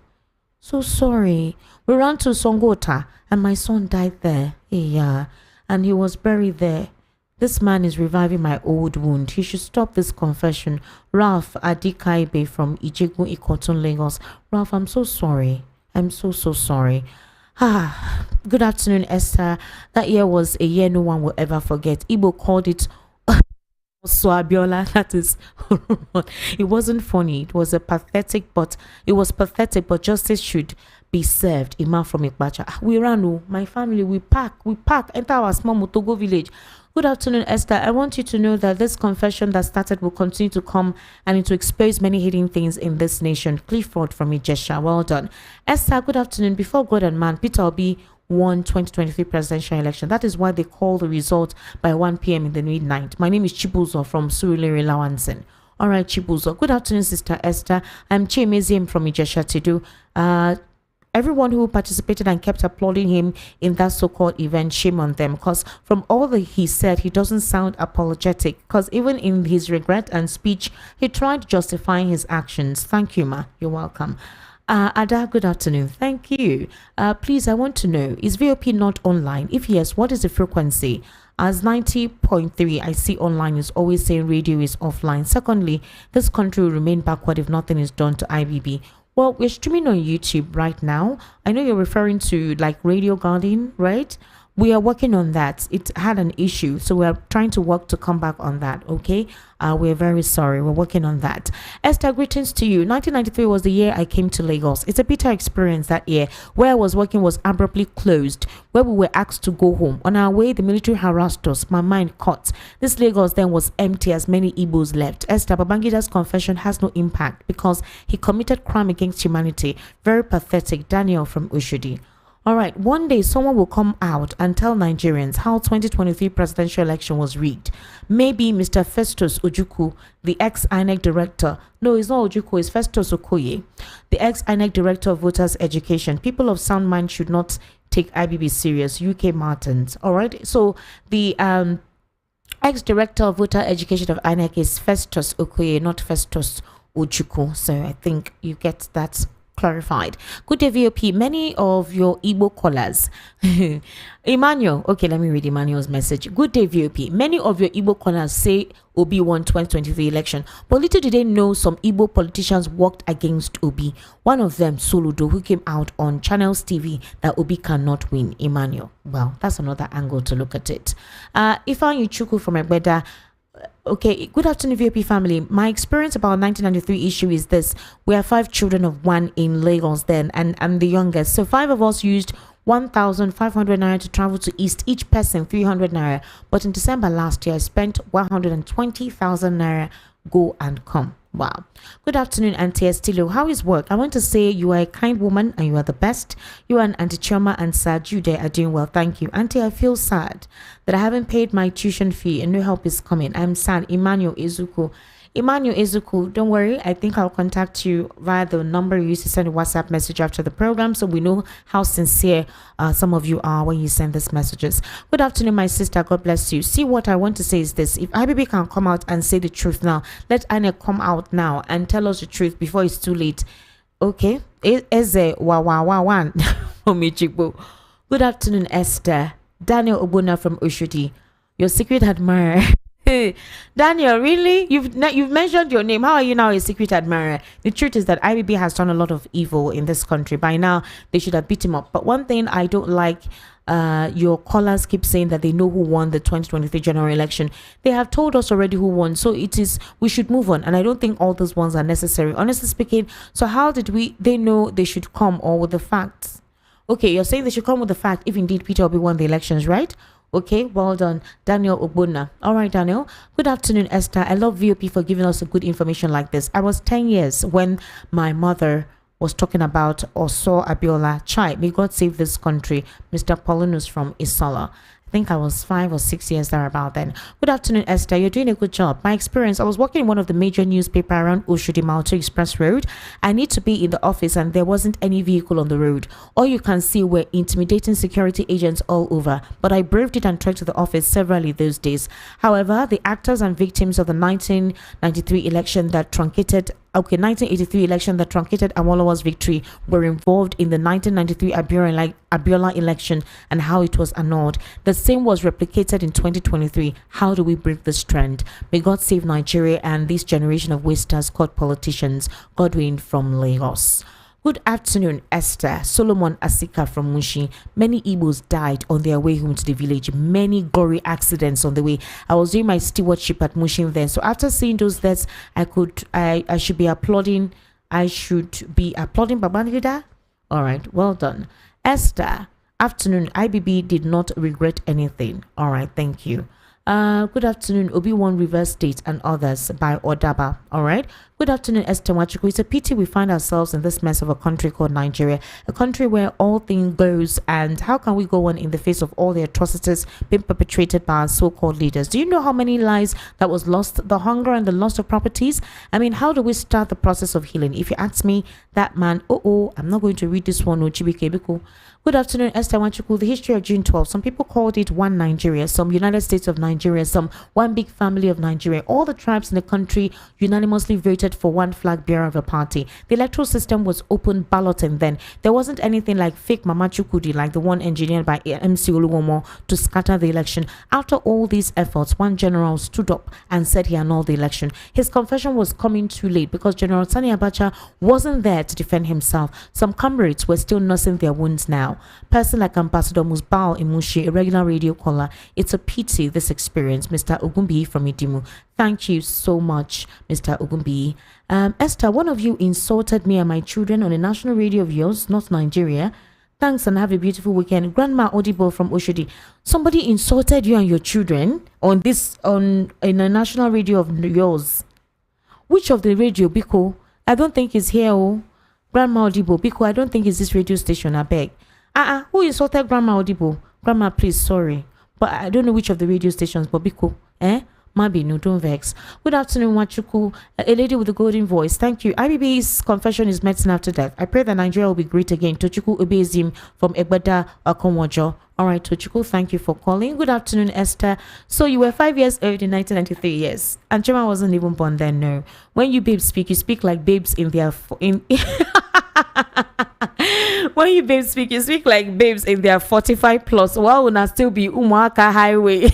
So sorry. We ran to Songota and my son died there. Yeah. And he was buried there. This man is reviving my old wound. He should stop this confession. Ralph Adikaibe from Ijegun Ikotun, Lagos. Ralph, I'm so sorry. I'm so sorry. Good afternoon, Esther. That year was a year no one will ever forget. Igbo called it So Abiola, that is it wasn't funny. It was pathetic, but justice should be served. Imam from Ikbacha. We ran, my family, we pack, enter our small Motogo village. Good afternoon, Esther. I want you to know that this confession that started will continue to come and to expose many hidden things in this nation. Clifford from Ijesha. Well done. Esther, good afternoon. Before God and man, Peter Obi won 2023 presidential election. That is why they call the result by 1 p.m. in the midnight. My name is Chibuzo from Surulere Lawansen. All right, Chibuzo. Good afternoon, Sister Esther. I'm Chimezim from Ijesha Tidu. Everyone who participated and kept applauding him in that so-called event, shame on them, because from all that he said, he doesn't sound apologetic, because even in his regret and speech, he tried justifying his actions. Thank you, ma. You're welcome. Ada, good afternoon. Thank you. Please, I want to know, is VOP not online? If yes, what is the frequency? As 90.3 I see online is always saying radio is offline. Secondly, this country will remain backward if nothing is done to IBB. Well, we're streaming on YouTube right now. I know you're referring to like Radio Garden, right? We are working on that. It had an issue, so we're trying to work to come back on that, okay? We're very sorry. We're working on that. Esther, greetings to you. 1993 was the year I came to Lagos. It's a bitter experience that year. Where I was working was abruptly closed, where we were asked to go home. On our way, the military harassed us. My mind caught. This Lagos then was empty as many Igbos left. Esther, Babangida's confession has no impact because he committed crime against humanity. Very pathetic. Daniel from Ushudi. All right, one day someone will come out and tell Nigerians how 2023 presidential election was rigged. Maybe Mr. Festus Ojukwu, the ex-INEC director. No, it's not Ojukwu, it's Festus Okoye, the ex-INEC director of voters education. People of sound mind should not take IBB serious. UK Martins. All right, so the ex-director of voter education of INEC is Festus Okoye, not Festus Ojukwu. So I think you get that clarified. Good day, VOP. Many of your Igbo callers, Emmanuel. Okay, let me read Emmanuel's message. Good day, VOP. Many of your Igbo callers say Obi won 2023 election, but little did they know some Igbo politicians worked against Obi. One of them, Soludo, who came out on Channels TV that Obi cannot win. Emmanuel. Well, that's another angle to look at it. Ifan Yuchuku from Egbeda. Okay, good afternoon, VOP family. My experience about 1993 issue is this. We have 5 children of 1 in Lagos then, and I'm the youngest. So 5 of us used 1,500 naira to travel to East, each person 300 naira. But in December last year, I spent 120,000 naira go and come. Wow. Good afternoon, Auntie Estilo. How is work? I want to say you are a kind woman and you are the best. You and Auntie Choma and Sir Jude are doing well. Thank you. Auntie, I feel sad that I haven't paid my tuition fee and no help is coming. I'm sad. Emmanuel Izuku. Emmanuel Izuku, don't worry. I think I'll contact you via the number you used to send a WhatsApp message after the program, so we know how sincere some of you are when you send these messages. Good afternoon, my sister. God bless you. See, what I want to say is this. If IBB can come out and say the truth now, let Anna come out now and tell us the truth before it's too late. Okay? Eze Wawawan from Ichibo. Good afternoon, Esther. Daniel Obuna from Ushudi. Your secret admirer. Daniel, really? You've mentioned your name. How are you now a secret admirer? The truth is that IBB has done a lot of evil in this country. By now, they should have beat him up. But one thing I don't like, your callers keep saying that they know who won the 2023 general election. They have told us already who won. So we should move on. And I don't think all those ones are necessary. Honestly speaking, so how did they know they should come or with the facts? Okay, you're saying they should come with the fact if indeed Peter Obi won the elections, right? Okay, well done, Daniel Obuna. All right, Daniel. Good afternoon, Esther. I love VOP for giving us a good information like this. I was 10 years when my mother was talking about Oso Abiola Chai. May God save this country. Mr. Paulinus from Isola. I think I was 5 or 6 years there about then. Good afternoon, Esther. You're doing a good job. My experience, I was working in one of the major newspaper around Oshodi Malto Express Road. I need to be in the office and there wasn't any vehicle on the road. All you can see were intimidating security agents all over. But I braved it and trekked to the office severally those days. However, the actors and victims of the 1983 election that truncated 1983 election that truncated Awolowo's victory were involved in the 1993 Abiola election and how it was annulled. The same was replicated in 2023. How do we break this trend? May God save Nigeria and this generation of wasters called politicians. Godwin from Lagos. Good afternoon, Esther. Solomon Asika from Mushi. Many Igbos died on their way home to the village. Many gory accidents on the way. I was doing my stewardship at Mushi then. So after seeing those deaths, I should be applauding. I should be applauding Babangida. All right, well done. Esther, afternoon. IBB did not regret anything. All right, thank you. Good afternoon, Obi-Wan River State and others by Odaba. All right. Good afternoon, Esther Wachuku. It's a pity we find ourselves in this mess of a country called Nigeria, a country where all things goes. And how can we go on in the face of all the atrocities being perpetrated by our so-called leaders? Do you know how many lives that was lost, the hunger and the loss of properties? I mean, how do we start the process of healing? If you ask me, that man, I'm not going to read this one, Ochibike. Good afternoon, Esther Wachuku. The history of June 12. Some people called it one Nigeria, some United States of Nigeria, some one big family of Nigeria. All the tribes in the country unanimously voted for one flag bearer of a party. The electoral system was open balloting then. There wasn't anything like fake Mama Chukudi, like the one engineered by MC Oluwomo to scatter the election. After all these efforts, one general stood up and said he annulled the election. His confession was coming too late because General Sani Abacha wasn't there to defend himself. Some comrades were still nursing their wounds now. Person like Ambassador Musbao Imushi, a regular radio caller. It's a pity this experience. Mr. Ogumbi from Idimu. Thank you so much, Mr. Ogumbi. Esther, one of you insulted me and my children on a national radio of yours, not Nigeria. Thanks and have a beautiful weekend. Grandma Odibo from Oshodi. Somebody insulted you and your children on a national radio of yours. Which of the radio, Biko? I don't think it's here, oh. Grandma Odibo, Biko, I don't think it's this radio station, I beg. Who insulted Grandma Odibo? Grandma, please, sorry. But I don't know which of the radio stations, but Biko, Maybe, no, don't vex. Good afternoon, Wachuku, a lady with a golden voice. Thank you. IBB's confession is medicine after death. I pray that Nigeria will be great again. Tochuku Ubezim from Egbeda Akonwajo. All right, Tochuku, thank you for calling. Good afternoon, Esther. So you were 5 years old in 1993, yes. And Chema wasn't even born then, no. When you babes speak, you speak like babes in their... When you babes speak, you speak like babes in their 45 plus. Why would not still be Umwaka Highway?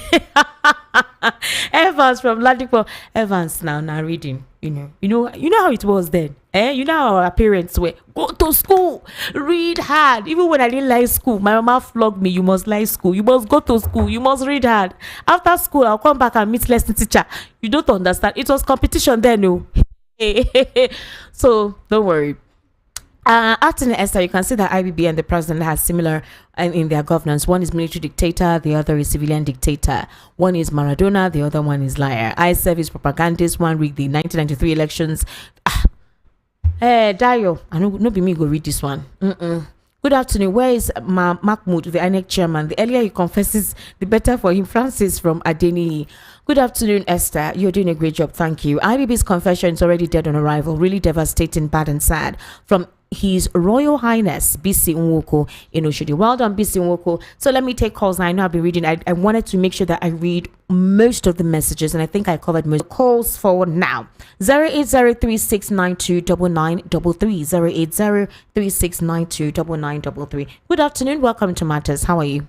Evans from Ladipo. Evans now reading. You know how it was then. You know how our parents were. Go to school, read hard. Even when I didn't like school, my mama flogged me. You must like school. You must go to school. You must read hard. After school, I'll come back and meet lesson teacher. You don't understand. It was competition then, no. So don't worry. After Esther, you can see that IBB and the president has similar in their governance. One is military dictator, the other is civilian dictator. One is Maradona, the other one is liar. I serve is propagandist. One rigged the 1993 elections. Dayo, I know no be me go read this one. Good afternoon. Where is Mahmoud, the INEC chairman? The earlier he confesses, the better for him. Francis from Adeni. Good afternoon, Esther. You're doing a great job. Thank you. IBB's confession is already dead on arrival. Really devastating, bad and sad. From His Royal Highness BC Nwoko in Oshodi. Well done, BC Nwoko. So let me take calls. I know I've been reading. I wanted to make sure that I read most of the messages, and I think I covered most calls for now. 08036929933. 08036929933. Good afternoon. Welcome to Matters. How are you?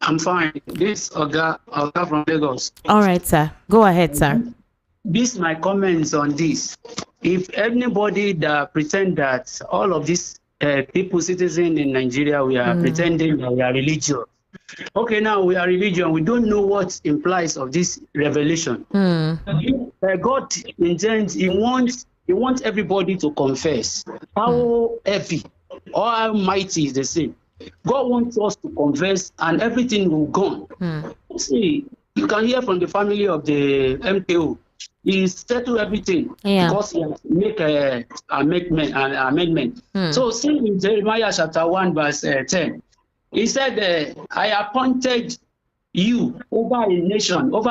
I'm fine. This Oga from Lagos. All right, sir. Go ahead, sir. This my comments on this. If anybody that pretend that all of these people, citizens in Nigeria, we are pretending that we are religious. Okay, now we are religion. We don't know what implies of this revelation. God intends, He wants everybody to confess. How heavy or how mighty is the sin. God wants us to confess, and everything will go. See, you can hear from the family of the MKO. He settled everything because he has make an amendment. So, see in Jeremiah chapter 1, verse 10, he said, I appointed you over a nation, over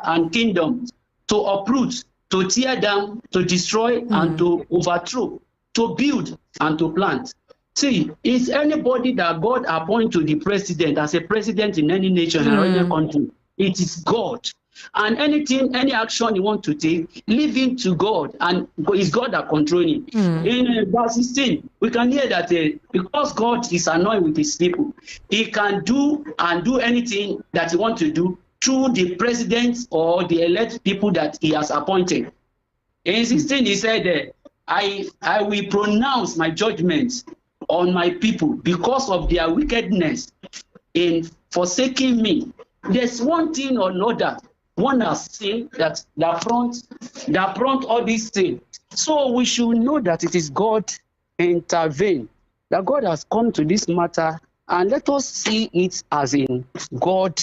and kingdom, to uproot, to tear down, to destroy, and to overthrow, to build and to plant. See, is anybody that God appoint to the president as a president in any nation or any country? It is God. And anything, any action you want to take, leave it to God, and it's God that controlling it. In verse 16, we can hear that because God is annoyed with his people, he can do anything that he wants to do through the president or the elect people that he has appointed. In 16, he said, I will pronounce my judgments on my people because of their wickedness in forsaking me. There's one thing or another one has seen that prompt all these things. So we should know that it is God intervene, that God has come to this matter, and let us see it as in God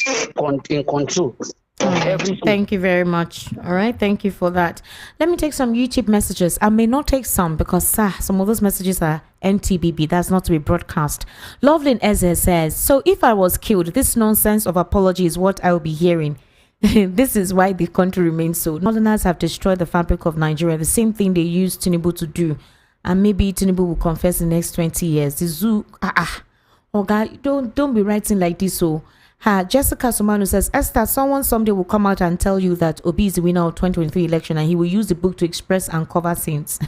in control of everything. Thank you very much. All right, thank you for that. Let me take some YouTube messages. I may not take some because some of those messages are NTBB. That's not to be broadcast. Lovelyn Eze says, so if I was killed, this nonsense of apology is what I will be hearing. This is why the country remains so. Northerners have destroyed the fabric of Nigeria. The same thing they used Tinubu to do. And maybe Tinubu will confess in the next 20 years. The zoo, oh God, don't be writing like this. So, Jessica Somano says, Esther, someone someday will come out and tell you that Obi is the winner of 2023 election and he will use the book to express and cover sins.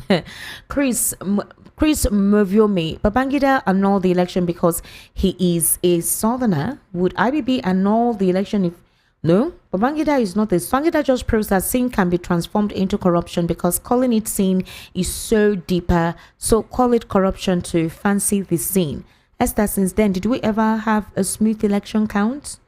Chris Moviome, Babangida annulled the election because he is a southerner. Would IPOB annul the election if no? Babangida is not this. Babangida just proves that sin can be transformed into corruption because calling it sin is so deeper. So call it corruption to fancy the sin. Esther, since then, did we ever have a smooth election count?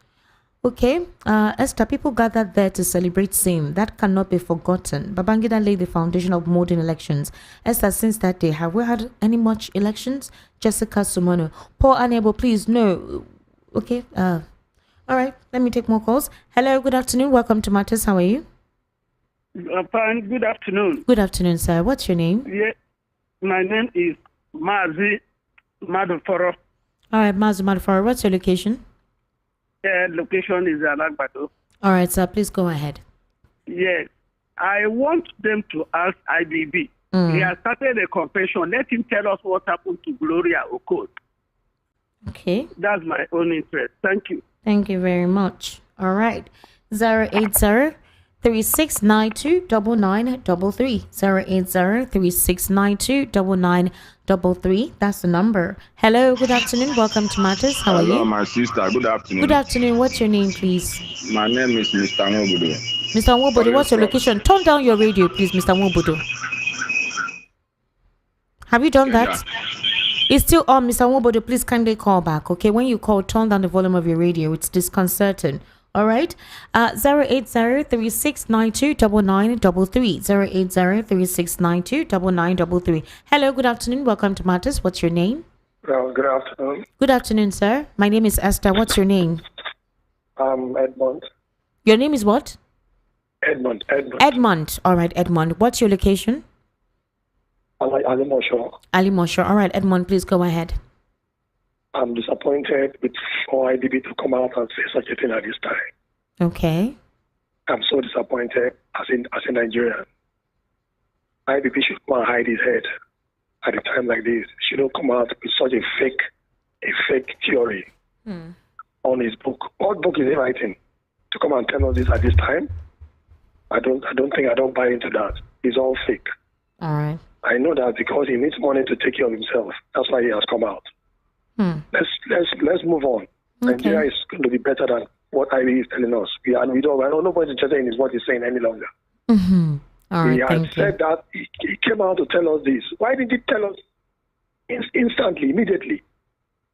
Okay. Esther, people gathered there to celebrate sin. That cannot be forgotten. Babangida laid the foundation of modern elections. Esther, since that day, have we had any much elections? Jessica Sumono. Paul Anebo, please, no. Okay. All right, let me take more calls. Hello, good afternoon. Welcome to Matters. How are you? Fine. Good afternoon. Good afternoon, sir. What's your name? Yeah, my name is Mazi Maduforo. All right, Mazi Maduforo. What's your location? Location is Alagbado. All right, sir. Please go ahead. Yes. I want them to ask IBB. He has started a confession. Let him tell us what happened to Gloria Okot. Okay. That's my own interest. Thank you. Thank you very much. All right. 080-3692-9933. 080-3692-9933. That's the number. Hello, good afternoon. Welcome to Matters. How are you? Hello, my sister. Good afternoon. Good afternoon. What's your name, please? My name is Mr. Nwobodo. Mr. Nwobodo, what's your location? Turn down your radio, please, Mr. Nwobodo. Have you done that? It's still on, Mr. Nwobodo. Please kindly call back, okay? When you call, turn down the volume of your radio. It's disconcerting. All right? 080-3692-9933. 080-3692-9933. Hello, good afternoon. Welcome to Matters. What's your name? Good afternoon. Good afternoon, sir. My name is Esther. What's your name? Edmond. Your name is what? Edmond. Edmond. All right, Edmond. What's your location? Ali Mosho. All right, Edmond, please go ahead. I'm disappointed with for IDB to come out and say such a thing at this time. Okay. I'm so disappointed as a Nigerian. IDB should come and hide his head at a time like this. He shouldn't come out with such a fake theory on his book. What book is he writing? To come and tell us this at this time? I don't buy into that. It's all fake. All right. I know that because he needs money to take care of himself. That's why he has come out. Let's move on. Okay. Nigeria is going to be better than what IB is telling us. I don't know what interested in is what he's saying any longer. All right, he has said that he came out to tell us this. Why did he tell us instantly, immediately?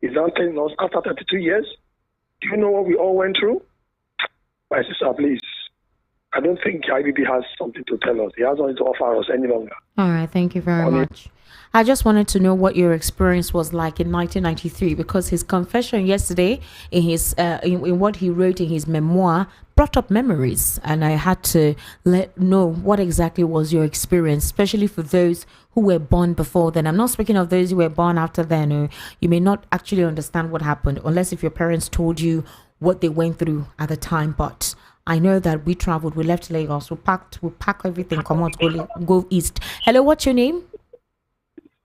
He's now telling us after 32 years. Do you know what we all went through? My sister, please. I don't think IBB has something to tell us. He has nothing to offer us any longer. All right, thank you very much. I just wanted to know what your experience was like in 1993 because his confession yesterday in his in what he wrote in his memoir brought up memories, and I had to know what exactly was your experience, especially for those who were born before then. I'm not speaking of those who were born after then. You may not actually understand what happened unless if your parents told you what they went through at the time. But I know that we traveled, we left Lagos, we packed everything, come out, go east. Hello, what's your name?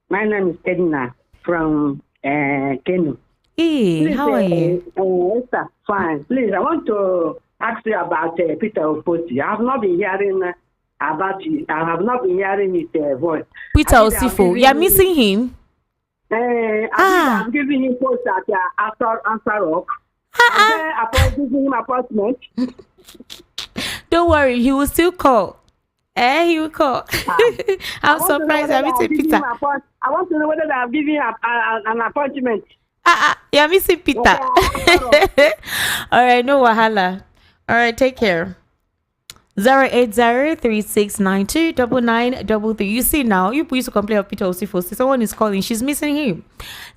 My name is Edna from Kenya. Hey, Please, how are you? Esther, fine. Please, I want to ask you about Peter Ofosi. I have not been hearing about you. I have not been hearing his voice. Peter Osifo, you're missing him? I'm giving him post at Answer Rock. I'm giving him appointment. Don't worry, he will still call. He will call. I'm surprised I'm missing Peter. I want to know whether they have given him an appointment. You're missing Peter. All right, no wahala. All right, take care. 08036929933. You see now, you used to complain of Peter Osifo. Someone is calling. She's missing him.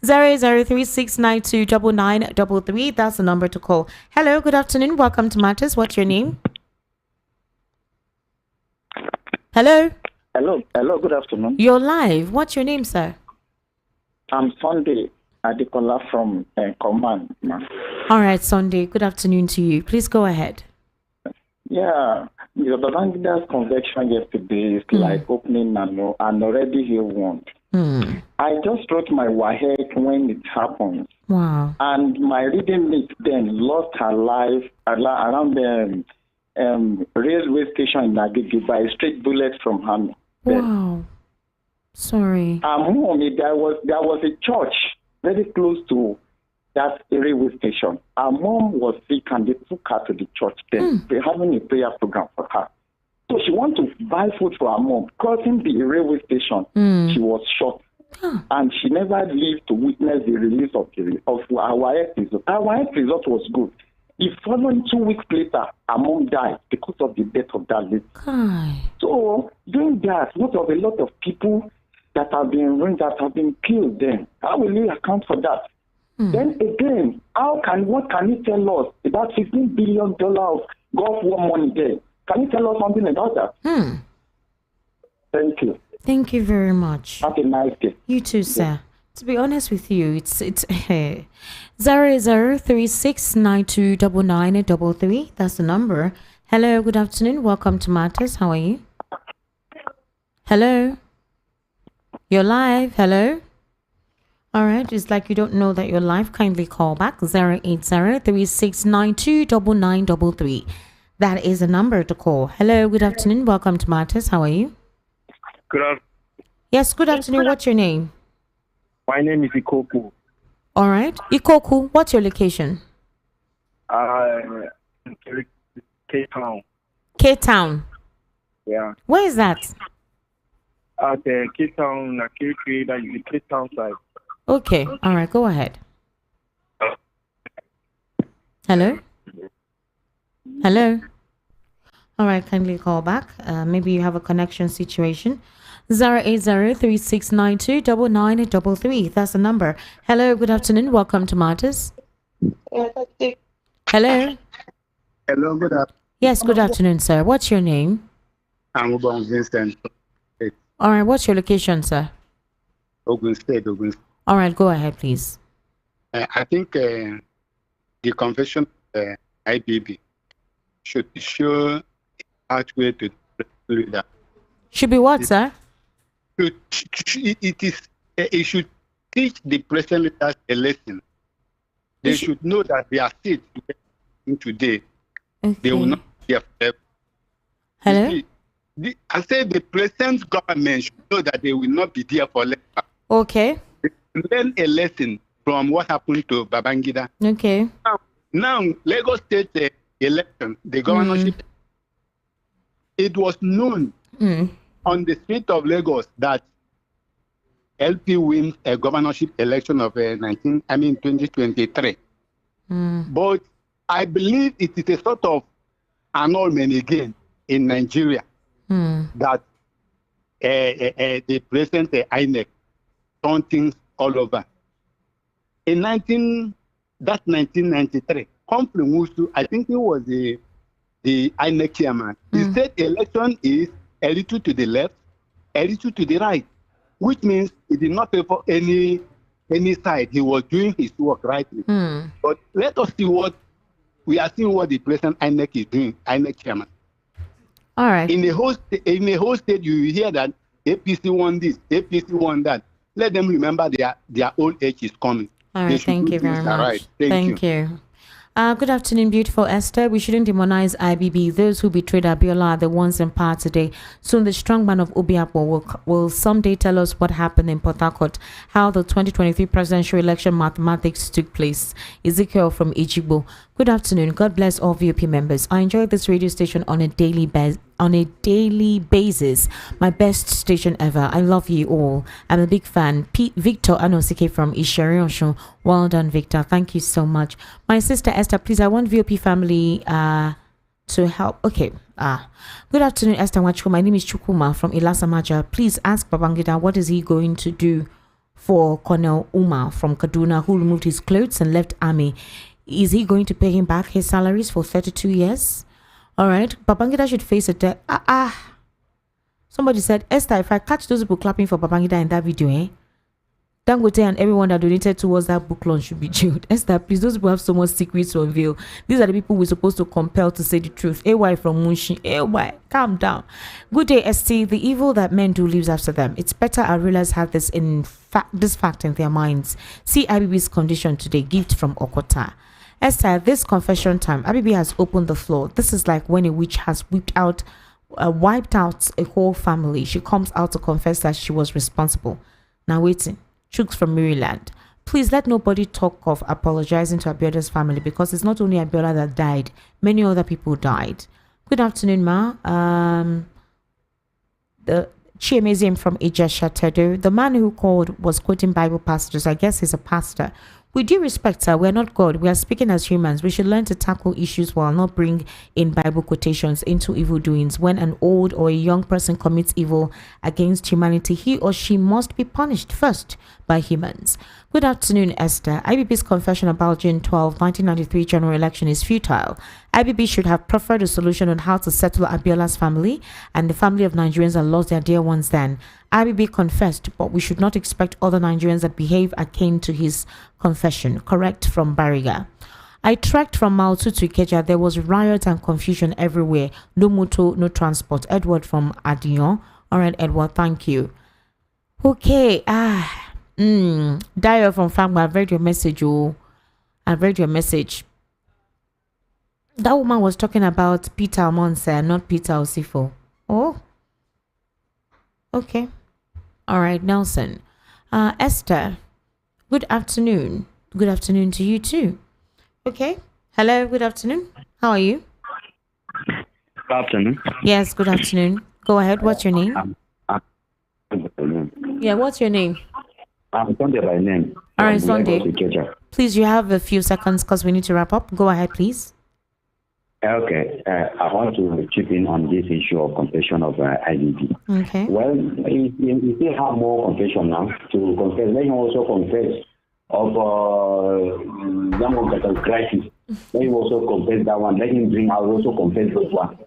08036929933. That's the number to call. Hello, good afternoon. Welcome to Matters. What's your name? Hello. Hello. Good afternoon. You're live. What's your name, sir? I'm Sunday Adekola from Command. All right, Sunday. Good afternoon to you. Please go ahead. Yeah, the Babangida's conviction yesterday is like opening and already he won. I just wrote my WAHEC when it happened. Wow. And my reading mate then lost her life around the railway station in Agege by a straight bullet from her. Wow. Sorry. There was a church very close to that railway station. Our mom was sick and they took her to the church then. They're having a prayer program for her. So she wanted to buy food for her mom. Crossing the railway station, she was shot. And she never lived to witness the release of our health result. Our health result was good. The following 2 weeks later, our mom died because of the death of that lady. So doing that, what of a lot of people that have been killed then? How will you account for that? Then again, what can you tell us about $15 billion of Gulf War money there? Can you tell us something about that? Thank you. Thank you very much. Have a nice day. You too, sir. To be honest with you, it's 0036929933. That's the number. Hello, good afternoon. Welcome to Matters. How are you? Hello. You're live. Hello. All right, it's like you don't know that you're live. Kindly call back 08036929933. That is the number to call. Hello, good afternoon. Welcome to Matters. How are you? Good afternoon. Yes, good afternoon. What's your name? My name is Ikoku. All right, Ikoku. What's your location? Cape Town. Cape Town. Yeah. Where is that? At Cape Town, the Cape Town side. Okay. All right. Go ahead. Hello? Hello? All right. Kindly call back. Maybe you have a connection situation. 08036929933. That's the number. Hello. Good afternoon. Welcome to Matters. Hello? Hello. Good afternoon. Yes. Good afternoon, sir. What's your name? I'm Obon Vincent. All right. What's your location, sir? Ogun State. All right, go ahead, please. I think the confession IPOB should show pathway to that. Should be what, sir? It should teach the present leaders a lesson. They should know that they are still today. Okay. They will not be forever. Hello? I said the present government should know that they will not be there forever. Okay. Learn a lesson from what happened to Babangida. Okay. Now Lagos State election, the governorship, it was known on the street of Lagos that LP wins a governorship election of 2023. But I believe it is a sort of annulment again in Nigeria that the present INEC turned things all over. In 1993, Humphrey Musu, I think he was the INEC chairman. He said election is a little to the left, a little to the right, which means he did not favor any side. He was doing his work rightly. But let us see what we are seeing what the present INEC is doing, INEC chairman. All right. In the whole state, you hear that APC won this, APC won that. Let them remember their old age is coming. All right, thank you very much. Right. Thank you. Good afternoon, beautiful Esther. We shouldn't demonize IBB. Those who betrayed Abiola are the ones in power today. Soon the strong man of Obiapo will someday tell us what happened in Port Harcourt, how the 2023 presidential election mathematics took place. Ezekiel from Ichibo. Good afternoon. God bless all VOP members. I enjoy this radio station on a daily basis. My best station ever. I love you all. I'm a big fan. Victor Anosike from Ishari. Well done, Victor. Thank you so much. My sister Esther, please, I want VOP family to help. Okay. Good afternoon, Esther Wachko. My name is Chukuma from Ilasamaja. Please ask Babangida what is he going to do for Colonel Umar from Kaduna who removed his clothes and left army. Is he going to pay him back his salaries for 32 years? All right. Babangida should face a death. Somebody said, Esther, if I catch those people clapping for Babangida in that video, Dangote and everyone that donated towards that book launch should be jailed. Esther, please, those people have so much secrets to unveil. These are the people we're supposed to compel to say the truth. AY from Munshi. AY, calm down. Good day, ST. The evil that men do lives after them. It's better our rulers have this fact in their minds. See IBB's condition today. Gift from Okota. Esther, this confession time, IBB has opened the floor. This is like when a witch has wiped out a whole family. She comes out to confess that she was responsible. Now waiting. Chooks from Maryland. Please let nobody talk of apologizing to Abiola's family because it's not only Abiola that died. Many other people died. Good afternoon, Ma. The Chiemezim from Ijesha Tedo. The man who called was quoting Bible passages. I guess he's a pastor. With due respect, sir, we are not God. We are speaking as humans. We should learn to tackle issues while not bring in Bible quotations into evil doings. When an old or a young person commits evil against humanity, he or she must be punished first by humans. Good afternoon, Esther. IBB's confession about June 12, 1993 general election is futile. IBB should have preferred a solution on how to settle Abiola's family and the family of Nigerians that lost their dear ones then. IBB confessed, but we should not expect other Nigerians that behave akin to his confession. Correct from Bariga. I trekked from Maltu to Ikeja. There was riot and confusion everywhere. No motor, no transport. Edward from Adion. All right, Edward, thank you. Okay. Dio from Fagma, I've read your message. Oh, I've read your message. That woman was talking about Peter Monse, not Peter Osifo. Oh. Okay. All right, Nelson. Esther, good afternoon. Good afternoon to you too. Okay. Hello, good afternoon. How are you? Good afternoon. Yes, good afternoon. Go ahead. What's your name? Yeah, what's your name? I'm Sunday by name. All right, Sunday. Please, you have a few seconds because we need to wrap up. Go ahead, please. Okay, I want to chip in on this issue of confession of IDB. Okay. Well, if they have more confession now to confess, let him also confess of young crisis. Let him also confess that one. Let him bring out also confess those one.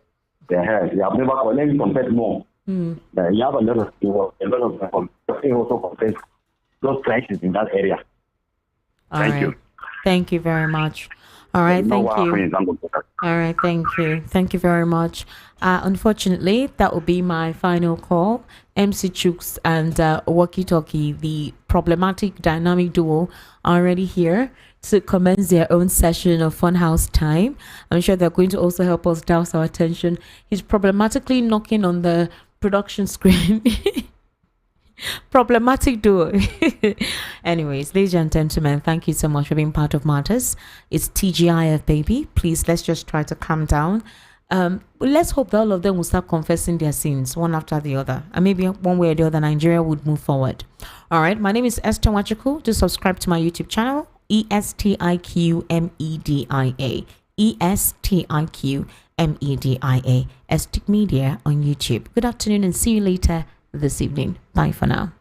They have never. Let him confess more. You have a lot of let him also confess those crises in that area. Thank you. Thank you very much. All right, thank you. All right, thank you. Thank you very much. Unfortunately, that will be my final call. MC Chooks and Walkie Talkie, the problematic dynamic duo, are already here to commence their own session of Funhouse Time. I'm sure they're going to also help us douse our attention. He's problematically knocking on the production screen. Problematic duo. Anyways, ladies and gentlemen, thank you so much for being part of Matters. It's TGIF, baby. Please, let's just try to calm down. Let's hope that all of them will start confessing their sins one after the other, and maybe one way or the other Nigeria would move forward. All right, my name is Esther Wachiku. Do subscribe to my YouTube channel, ESTIQMEDIA, ESTIQMEDIA, Estic Media on YouTube. Good afternoon and see you later this evening. Bye for now.